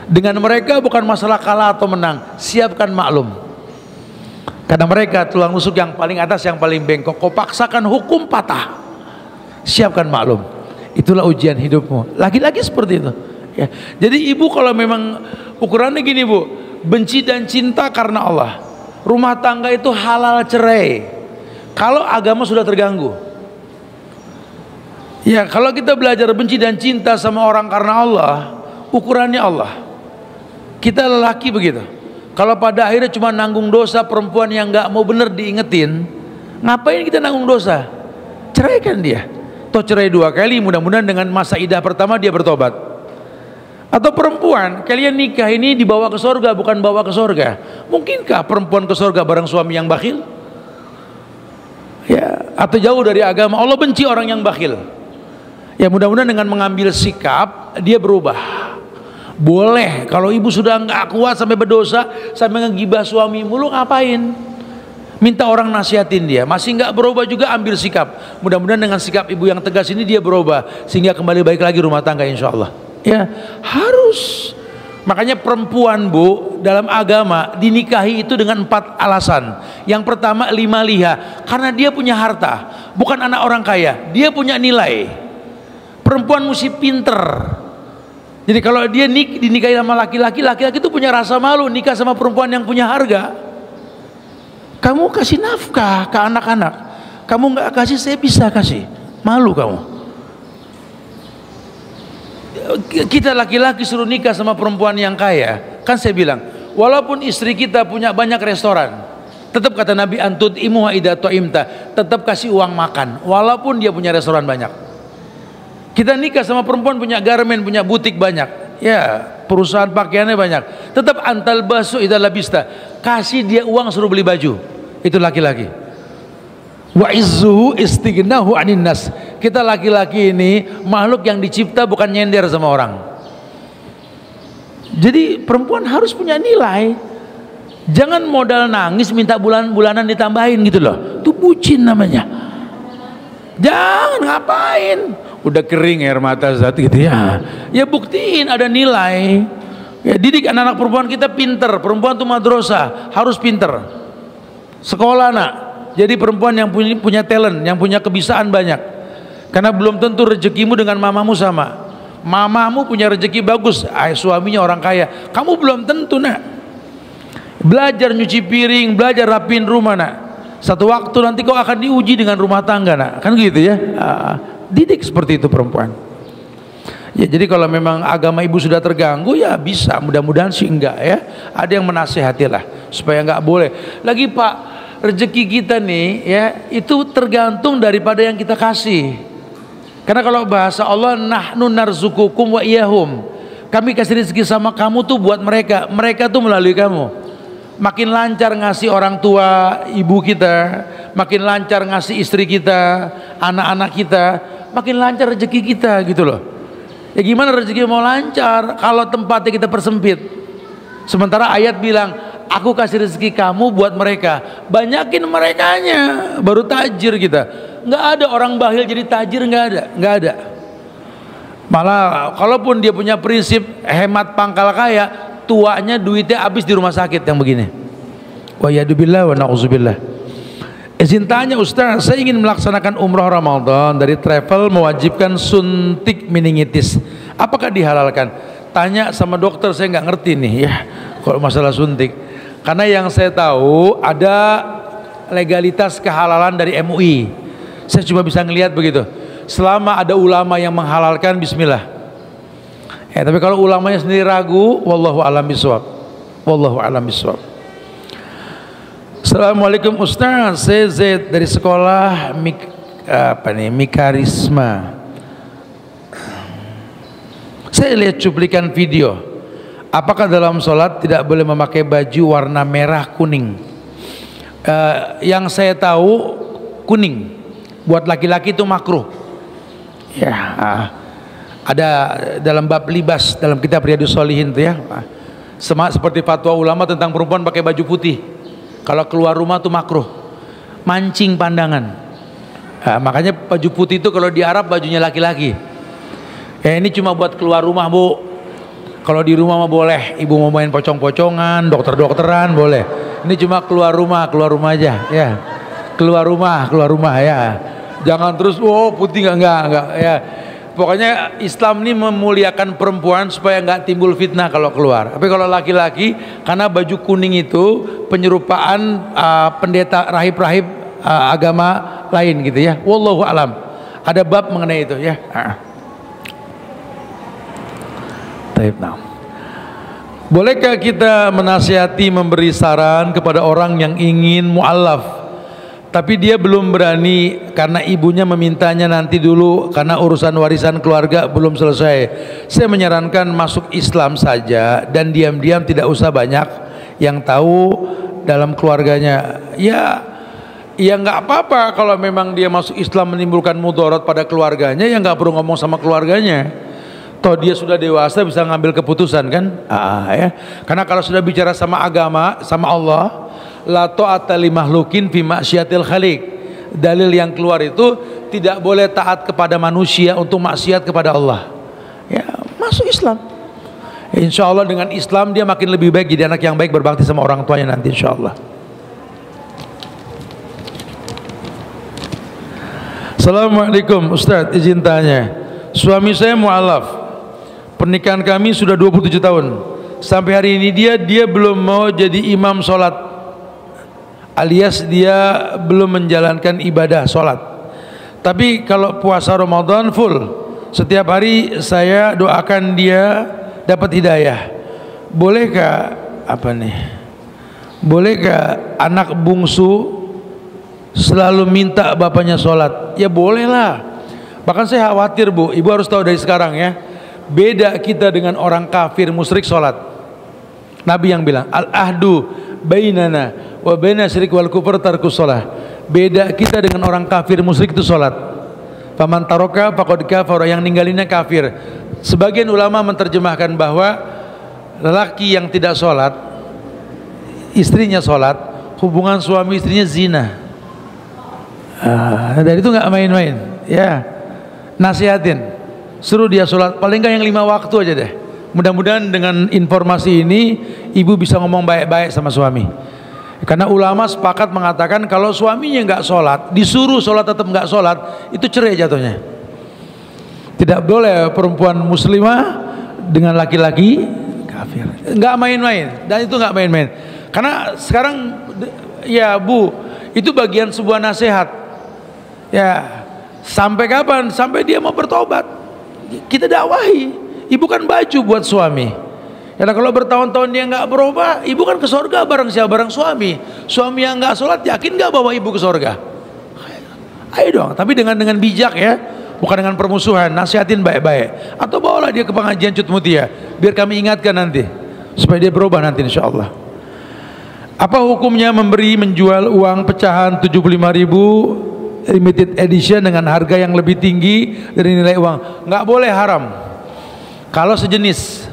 Dengan mereka bukan masalah kalah atau menang, siapkan maklum. Karena mereka tulang rusuk yang paling atas, yang paling bengkok. Kau paksakan hukum patah, siapkan maklum. Itulah ujian hidupmu. Laki-laki seperti itu. Ya. Jadi ibu kalau memang ukurannya gini bu, benci dan cinta karena Allah. Rumah tangga itu halal cerai kalau agama sudah terganggu. Ya, kalau kita belajar benci dan cinta sama orang karena Allah, ukurannya Allah. Kita lelaki begitu. Kalau pada akhirnya cuma nanggung dosa perempuan yang nggak mau bener diingetin, ngapain kita nanggung dosa? Ceraikan dia. Toh cerai 2 kali, mudah-mudahan dengan masa idah pertama dia bertobat. Atau perempuan, kalian nikah ini dibawa ke surga, bukan bawa ke surga. Mungkinkah perempuan ke surga bareng suami yang bakhil? Ya, atau jauh dari agama. Allah benci orang yang bakhil. Ya, mudah-mudahan dengan mengambil sikap dia berubah. Boleh, kalau ibu sudah nggak kuat sampai berdosa, sampai ngegibah suami mulu, ngapain? Minta orang nasihatin dia. Masih nggak berubah juga, ambil sikap. Mudah-mudahan dengan sikap ibu yang tegas ini dia berubah, sehingga kembali baik lagi rumah tangga insya Allah. Ya, harus. Makanya perempuan bu, dalam agama dinikahi itu dengan 4 alasan. Yang pertama, 5 liha, karena dia punya harta, bukan anak orang kaya, dia punya nilai. Perempuan mesti pinter. Jadi kalau dia dinikahi sama laki-laki, laki-laki itu punya rasa malu nikah sama perempuan yang punya harga. Kamu kasih nafkah ke anak-anak, kamu nggak kasih, saya bisa kasih. Malu kamu. Kita laki-laki suruh nikah sama perempuan yang kaya, kan saya bilang, walaupun istri kita punya banyak restoran, tetap kata Nabi, antud imuha idza ta'imta, tetap kasih uang makan walaupun dia punya restoran banyak. Kita nikah sama perempuan punya garmen, punya butik banyak, ya, perusahaan pakaiannya banyak, tetap antal basu idza labista, kasih dia uang suruh beli baju. Itu laki-laki. Wa izzuhu istighnahu anin nas. Kita laki-laki ini makhluk yang dicipta bukan nyender sama orang. Jadi perempuan harus punya nilai. Jangan modal nangis minta bulanan ditambahin gitu loh. Itu bucin namanya. Jangan, ngapain? Udah kering air mata zat gitu ya. Ya buktiin ada nilai. Ya didik anak-anak perempuan kita pinter. Perempuan tuh madrasah, harus pinter. Sekolah nak. Jadi perempuan yang punya talent, yang punya kebisaan banyak. Karena belum tentu rezekimu dengan mamamu sama. Mamamu punya rezeki bagus, suaminya orang kaya. Kamu belum tentu nak. Belajar nyuci piring, belajar rapiin rumah nak. Satu waktu nanti kau akan diuji dengan rumah tangga nak. Kan gitu ya. Didik seperti itu perempuan. Ya, jadi kalau memang agama ibu sudah terganggu ya bisa. Mudah-mudahan sih enggak ya. Ada yang menasehatilah supaya enggak boleh. Lagi Pak, rezeki kita nih ya itu tergantung daripada yang kita kasih. Karena kalau bahasa Allah, nahnu narzukukum wa iyahum, kami kasih rezeki sama kamu tuh buat mereka, mereka tuh melalui kamu. Makin lancar ngasih orang tua ibu kita, makin lancar ngasih istri kita, anak-anak kita, makin lancar rezeki kita gitu loh. Ya gimana rezeki mau lancar kalau tempatnya kita persempit? Sementara ayat bilang, aku kasih rezeki kamu buat mereka, banyakin merekanya, baru tajir kita. Nggak ada orang bakhil jadi tajir, nggak ada. Malah kalaupun dia punya prinsip hemat pangkal kaya, tuanya duitnya habis di rumah sakit yang begini. Wa yadubillah wa na'udzubillah. Izin tanya Ustaz, saya ingin melaksanakan umrah Ramadan, dari travel mewajibkan suntik meningitis, apakah dihalalkan? Tanya sama dokter, saya nggak ngerti nih ya kalau masalah suntik. Karena yang saya tahu ada legalitas kehalalan dari MUI. Saya cuma bisa ngelihat begitu. Selama ada ulama yang menghalalkan, bismillah. Ya, tapi kalau ulamanya sendiri ragu, wallahu a'lam bishawab. Wallahu a'lam bishawab. Assalamualaikum Ustaz, saya Zaid dari sekolah Mikarisma. Saya lihat cuplikan video. Apakah dalam sholat tidak boleh memakai baju warna merah kuning? Yang saya tahu kuning buat laki-laki itu makruh. Ya, ada dalam bab libas dalam kitab Riyadhus Shalihin itu ya. Sama seperti fatwa ulama tentang perempuan pakai baju putih. Kalau keluar rumah tuh makruh. Mancing pandangan. Makanya baju putih itu kalau di Arab bajunya laki-laki. Ini cuma buat keluar rumah, Bu. Kalau di rumah mah boleh, ibu mau main pocong-pocongan, dokter-dokteran boleh. Ini cuma keluar rumah aja, ya. Keluar rumah ya. Jangan terus, oh putih enggak ya. Pokoknya Islam ini memuliakan perempuan supaya enggak timbul fitnah kalau keluar. Tapi kalau laki-laki, karena baju kuning itu penyerupaan pendeta rahib-rahib agama lain gitu ya. Wallahu alam. Ada bab mengenai itu ya. Nah, bolehkah kita menasihati, memberi saran kepada orang yang ingin mu'alaf tapi dia belum berani karena ibunya memintanya nanti dulu karena urusan warisan keluarga belum selesai? Saya menyarankan masuk Islam saja dan diam-diam, tidak usah banyak yang tahu dalam keluarganya. Ya nggak apa-apa kalau memang dia masuk Islam menimbulkan mudarat pada keluarganya, ya nggak perlu ngomong sama keluarganya. Toh dia sudah dewasa, bisa ngambil keputusan kan? Ya. Karena kalau sudah bicara sama agama, sama Allah, la ta'ata li makhlukin fi maksiatil khaliq. Dalil yang keluar itu tidak boleh taat kepada manusia untuk maksiat kepada Allah. Ya, masuk Islam. Insya Allah dengan Islam dia makin lebih baik, jadi anak yang baik, berbakti sama orang tuanya nanti insya Allah. Assalamualaikum Ustadz, izin tanya, suami saya mu'alaf. Pernikahan kami sudah 27 tahun. Sampai hari ini dia belum mau jadi imam sholat, alias dia belum menjalankan ibadah sholat. Tapi kalau puasa Ramadan full, setiap hari saya doakan dia dapat hidayah. Bolehkah bolehkah anak bungsu selalu minta bapaknya sholat? Ya bolehlah. Bahkan saya khawatir, Bu, ibu harus tahu dari sekarang ya, beda kita dengan orang kafir musyrik sholat. Nabi yang bilang al-ahdu bainana wa baina syirik wal kufur tarkus sholat. Beda kita dengan orang kafir musyrik itu sholat. Faman taroka faqad kafara, yang ninggalinnya kafir. Sebagian ulama menerjemahkan bahwa lelaki yang tidak sholat, istrinya sholat, hubungan suami istrinya zina. Dari itu nggak main-main ya. Nasihatin, suruh dia sholat paling nggak yang 5 waktu aja deh. Mudah-mudahan dengan informasi ini ibu bisa ngomong baik-baik sama suami. Karena ulama sepakat mengatakan kalau suaminya nggak sholat, disuruh sholat tetap nggak sholat, itu cerai jatuhnya. Tidak boleh perempuan muslimah dengan laki-laki kafir. Nggak main-main, dan itu nggak main-main. Karena sekarang ya Bu, itu bagian sebuah nasihat. Ya, sampai kapan? Sampai dia mau bertobat. Kita dakwahi. Ibu kan baju buat suami. Karena kalau bertahun-tahun dia nggak berubah, ibu kan ke surga bareng siapa? Bareng suami. Suami yang nggak sholat, yakin nggak bawa ibu ke surga? Ayo dong, tapi dengan bijak ya, bukan dengan permusuhan. Nasihatin baik-baik. Atau bawalah dia ke pengajian Cut Mutia, biar kami ingatkan nanti, supaya dia berubah nanti insya Allah. Apa hukumnya menjual uang pecahan 75.000 limited edition dengan harga yang lebih tinggi dari nilai uang? Nggak boleh, haram. Kalau sejenis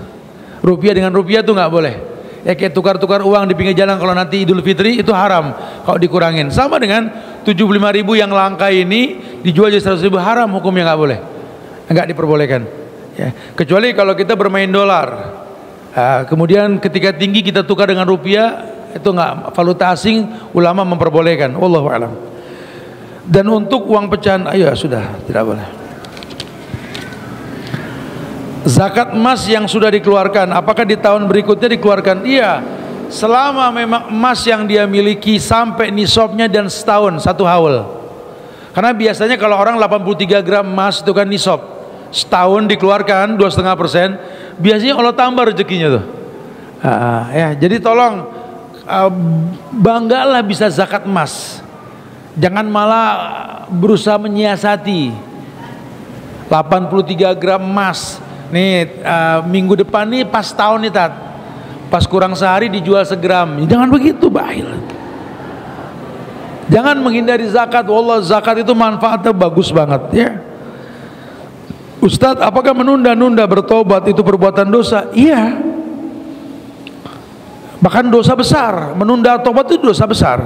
rupiah dengan rupiah tuh nggak boleh. Ya kayak tukar-tukar uang di pinggir jalan kalau nanti Idul Fitri itu haram kalau dikurangin. Sama dengan 75.000 yang langka ini dijual jadi 100.000, haram hukumnya, nggak boleh, nggak diperbolehkan. Ya, kecuali kalau kita bermain dolar. Kemudian ketika tinggi kita tukar dengan rupiah, itu nggak, valuta asing, ulama memperbolehkan. Wallahu a'lam. Dan untuk uang pecahan, ayo sudah tidak boleh. Zakat emas yang sudah dikeluarkan, apakah di tahun berikutnya dikeluarkan? Iya, selama memang emas yang dia miliki sampai nisabnya dan setahun, 1 haul. Karena biasanya kalau orang 83 gram emas itu kan nisab, setahun dikeluarkan 2,5%, biasanya Allah tambah rezekinya tuh. Ya, jadi tolong banggalah bisa zakat emas. Jangan malah berusaha menyiasati 83 gram emas. Nih minggu depan nih pas tahun nih Tat, pas kurang sehari dijual 1 gram. Jangan begitu, bahil. Jangan menghindari zakat. Wallah, zakat itu manfaatnya bagus banget ya. Ustadz, apakah menunda-nunda bertobat itu perbuatan dosa? Iya. Bahkan dosa besar. Menunda tobat itu dosa besar.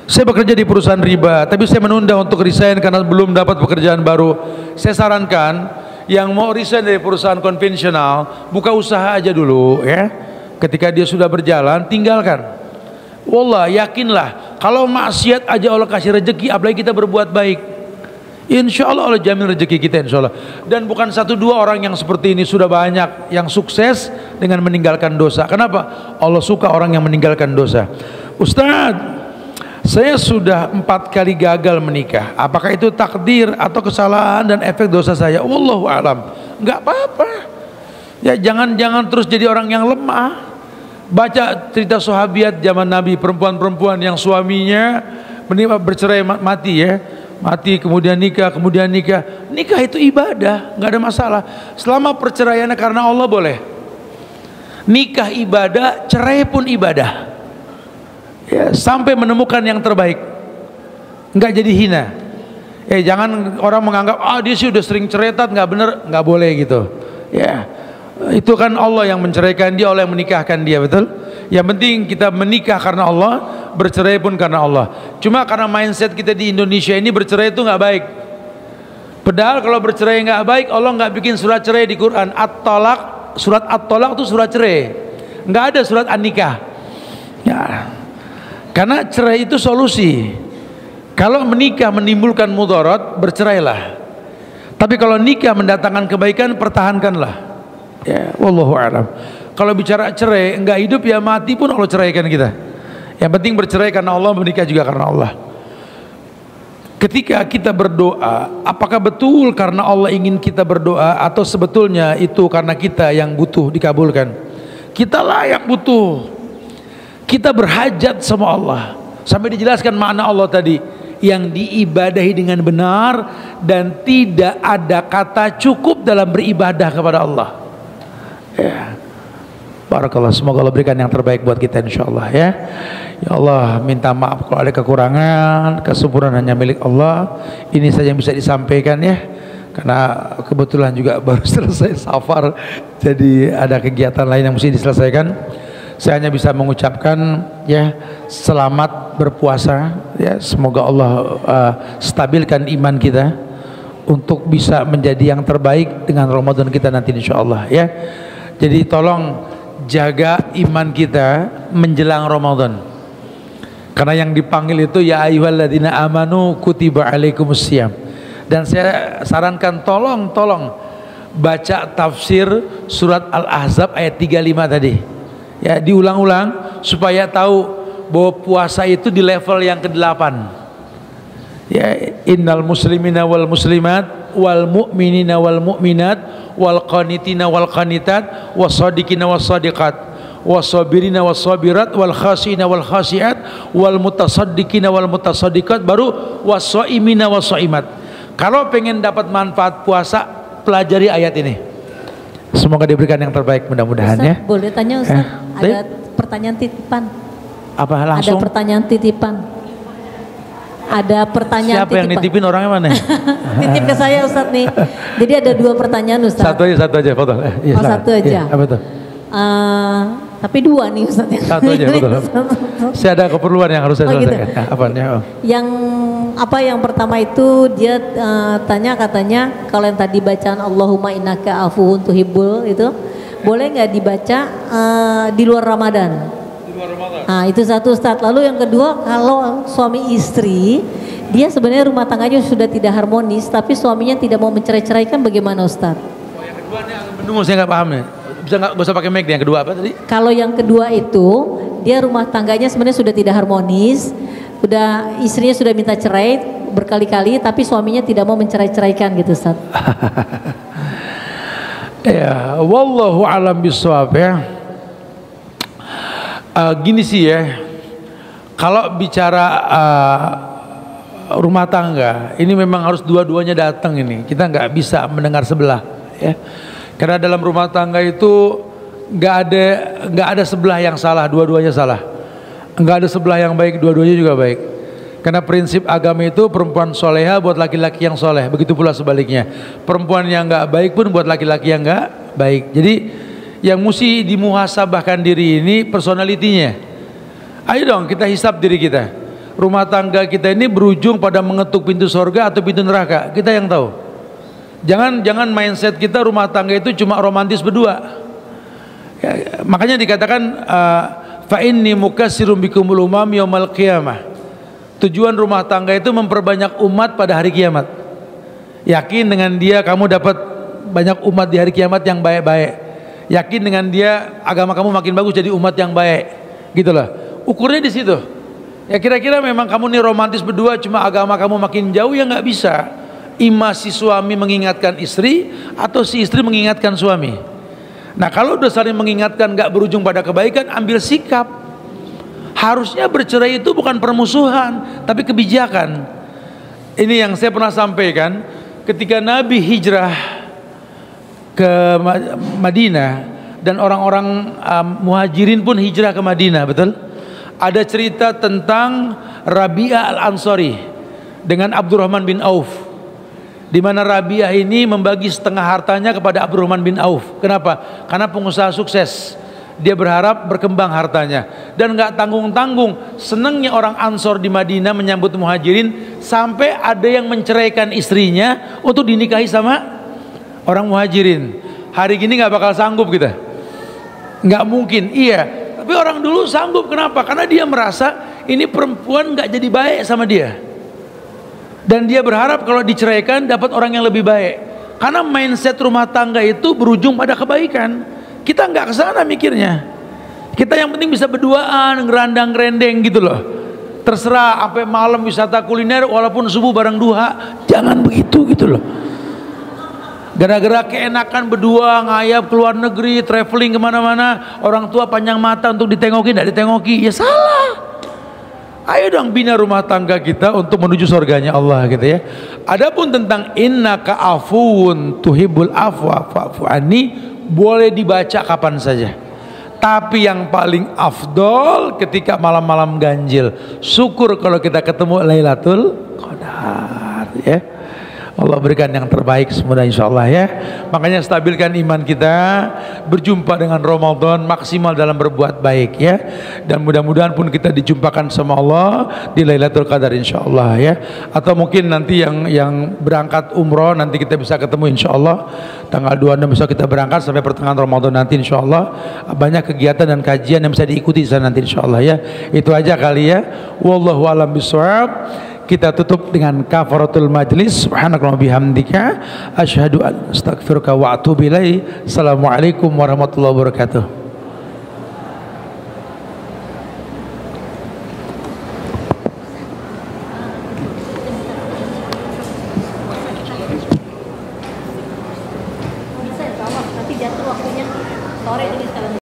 Saya bekerja di perusahaan riba, tapi saya menunda untuk resign karena belum dapat pekerjaan baru. Saya sarankan yang mau resign dari perusahaan konvensional, buka usaha aja dulu ya. Ketika dia sudah berjalan, tinggalkan. Wallah, yakinlah, kalau maksiat aja Allah kasih rezeki, apalagi kita berbuat baik. Insya Allah Allah jamin rezeki kita, insya Allah. Dan bukan satu dua orang yang seperti ini, sudah banyak yang sukses dengan meninggalkan dosa. Kenapa? Allah suka orang yang meninggalkan dosa. Ustadz, saya sudah 4 kali gagal menikah. Apakah itu takdir atau kesalahan dan efek dosa saya? Wallahu alam. Enggak apa-apa. Ya, jangan terus jadi orang yang lemah. Baca cerita sahabiat zaman Nabi, perempuan-perempuan yang suaminya bercerai mati ya. Mati kemudian nikah, kemudian nikah. Nikah itu ibadah, nggak ada masalah. Selama perceraiannya karena Allah boleh. Nikah ibadah, cerai pun ibadah. Ya, sampai menemukan yang terbaik. Nggak jadi hina. Jangan orang menganggap dia sih udah sering ceretat, nggak bener, nggak boleh gitu. Ya, itu kan Allah yang menceraikan dia, Allah yang menikahkan dia, betul? Yang penting kita menikah karena Allah, bercerai pun karena Allah. Cuma karena mindset kita di Indonesia ini, bercerai itu nggak baik. Padahal kalau bercerai nggak baik, Allah nggak bikin surat cerai di Quran. At-Talaq, surat At-Talaq itu surat cerai. Nggak ada surat An-Nikah. Ya, karena cerai itu solusi. Kalau menikah menimbulkan mudarat, bercerailah. Tapi kalau nikah mendatangkan kebaikan, pertahankanlah. Ya, wallahu a'lam. Kalau bicara cerai, enggak hidup ya mati pun Allah ceraikan kita. Yang penting bercerai karena Allah, menikah juga karena Allah. Ketika kita berdoa, apakah betul karena Allah ingin kita berdoa, atau sebetulnya itu karena kita yang butuh dikabulkan? Kita layak butuh. Kita berhajat sama Allah. Sampai dijelaskan makna Allah tadi, yang diibadahi dengan benar dan tidak ada kata cukup dalam beribadah kepada Allah. Ya. Barakallah, semoga Allah berikan yang terbaik buat kita insyaallah ya. Ya Allah, minta maaf kalau ada kekurangan, kesempurnaan hanya milik Allah. Ini saja yang bisa disampaikan ya. Karena kebetulan juga baru selesai safar, jadi ada kegiatan lain yang mesti diselesaikan. Saya hanya bisa mengucapkan ya, selamat berpuasa ya. Semoga Allah stabilkan iman kita untuk bisa menjadi yang terbaik dengan Ramadan kita nanti insyaallah ya. Jadi tolong jaga iman kita menjelang Ramadan. Karena yang dipanggil itu ya ayyuhalladzina amanu kutiba alaikumusiyam. Dan saya sarankan tolong baca tafsir surat Al-Ahzab ayat 35 tadi. Ya, diulang-ulang supaya tahu bahwa puasa itu di level yang ke-8. Ya, innal muslimina wal muslimat wal mu'minina wal mu'minat wal qanitina wal qanitat wassadiqina wassadiqat wassabirina wassabirat wal khasina wal khasiat wal mutasaddiqina wal mutasaddiqat, baru wassaimina wassaimat. Kalau pengen dapat manfaat puasa, pelajari ayat ini. Semoga diberikan yang terbaik mudah-mudahan ya. Boleh tanya Ustaz? Ada pertanyaan titipan. Apa langsung? Ada pertanyaan titipan. Ada pertanyaan siapa yang nitipin, orangnya mana? Titip ke saya Ustaz nih. Jadi ada 2 pertanyaan Ustaz. Satu aja, betul. Ya, satu aja. Ya, apa tuh? Tapi 2 nih Ustaz. Satu aja, betul. Saya ada keperluan yang harus saya selesaikan. Gitu. Apanya? Yang pertama itu dia tanya, katanya kalau yang tadi bacaan Allahumma innaka afuwun tuhibbul itu boleh nggak dibaca di luar Ramadan? Nah, itu satu Ustaz. Lalu yang kedua, kalau suami istri dia sebenarnya rumah tangganya sudah tidak harmonis, tapi suaminya tidak mau mencerai-ceraikan, bagaimana Ustaz? Oh, yang kedua ini agak bendung, saya nggak paham nih. Bisa nggak usah pakai mic. Yang kedua apa tadi? Kalau yang kedua itu dia rumah tangganya sebenarnya sudah tidak harmonis, istrinya sudah minta cerai berkali-kali, tapi suaminya tidak mau mencerai-ceraikan gitu Ustaz. Ya, wallahu alam bisawab ya. Gini sih ya, kalau bicara rumah tangga ini memang harus dua-duanya datang ini. Kita nggak bisa mendengar sebelah ya. Karena dalam rumah tangga itu nggak ada sebelah yang salah, dua-duanya salah. Nggak ada sebelah yang baik, dua-duanya juga baik. Karena prinsip agama itu perempuan soleha buat laki-laki yang soleh, begitu pula sebaliknya. Perempuan yang nggak baik pun buat laki-laki yang nggak baik. Jadi yang mesti dimuhasabahkan diri ini personalitinya. Ayo dong kita hisap diri kita. Rumah tangga kita ini berujung pada mengetuk pintu surga atau pintu neraka, kita yang tahu. Jangan mindset kita rumah tangga itu cuma romantis berdua. Ya, makanya dikatakan fa inni mukatsirum bikumul umam yaumal qiyamah. Tujuan rumah tangga itu memperbanyak umat pada hari kiamat. Yakin dengan dia kamu dapat banyak umat di hari kiamat yang baik-baik. Yakin dengan dia agama kamu makin bagus jadi umat yang baik. Gitulah. Ukurnya di situ. Ya kira-kira memang kamu nih romantis berdua cuma agama kamu makin jauh, ya nggak bisa. Ima si suami mengingatkan istri atau si istri mengingatkan suami. Nah kalau udah saling mengingatkan gak berujung pada kebaikan, ambil sikap. Harusnya bercerai itu bukan permusuhan, tapi kebijakan. Ini yang saya pernah sampaikan ketika Nabi hijrah ke Madinah dan orang-orang muhajirin pun hijrah ke Madinah, betul? Ada cerita tentang Rabi'ah al-Ansari dengan Abdurrahman bin Auf, di mana Rabi'ah ini membagi setengah hartanya kepada Abdurrahman bin Auf. Kenapa? Karena pengusaha sukses. Dia berharap berkembang hartanya dan nggak tanggung-tanggung. Senangnya orang Ansor di Madinah menyambut muhajirin sampai ada yang menceraikan istrinya untuk dinikahi sama orang muhajirin. Hari gini nggak bakal sanggup kita. Nggak mungkin. Iya. Tapi orang dulu sanggup. Kenapa? Karena dia merasa ini perempuan nggak jadi baik sama dia. Dan dia berharap kalau diceraikan dapat orang yang lebih baik. Karena mindset rumah tangga itu berujung pada kebaikan. Kita nggak kesana mikirnya. Kita yang penting bisa berduaan, ngerandang-ngerendeng gitu loh. Terserah sampai malam wisata kuliner walaupun subuh bareng duha. Jangan begitu gitu loh. Gara-gara keenakan berdua ngayap keluar negeri, traveling kemana-mana, orang tua panjang mata untuk ditengoki, tidak ditengoki, ya salah. Ayo dong bina rumah tangga kita untuk menuju surganya Allah gitu ya. Adapun tentang innaka afuwun tuhibbul afwa fa'fu anni boleh dibaca kapan saja. Tapi yang paling afdol ketika malam-malam ganjil. Syukur kalau kita ketemu Lailatul Qadar ya. Allah berikan yang terbaik semoga insyaallah ya. Makanya stabilkan iman kita, berjumpa dengan Ramadan maksimal dalam berbuat baik ya. Dan mudah-mudahan pun kita dijumpakan sama Allah di Lailatul Qadar insyaallah ya. Atau mungkin nanti yang berangkat umroh nanti kita bisa ketemu insyaallah tanggal 26 besok kita berangkat sampai pertengahan Ramadan nanti insyaallah. Banyak kegiatan dan kajian yang bisa diikuti di sana nanti insyaallah ya. Itu aja kali ya. Wallahu a'lam bishawab. Kita tutup dengan kafaratul majlis. Subhanakallahumma bihamdika asyhadu an astaghfiruka wa atubu ilaik. Assalamualaikum warahmatullahi wabarakatuh.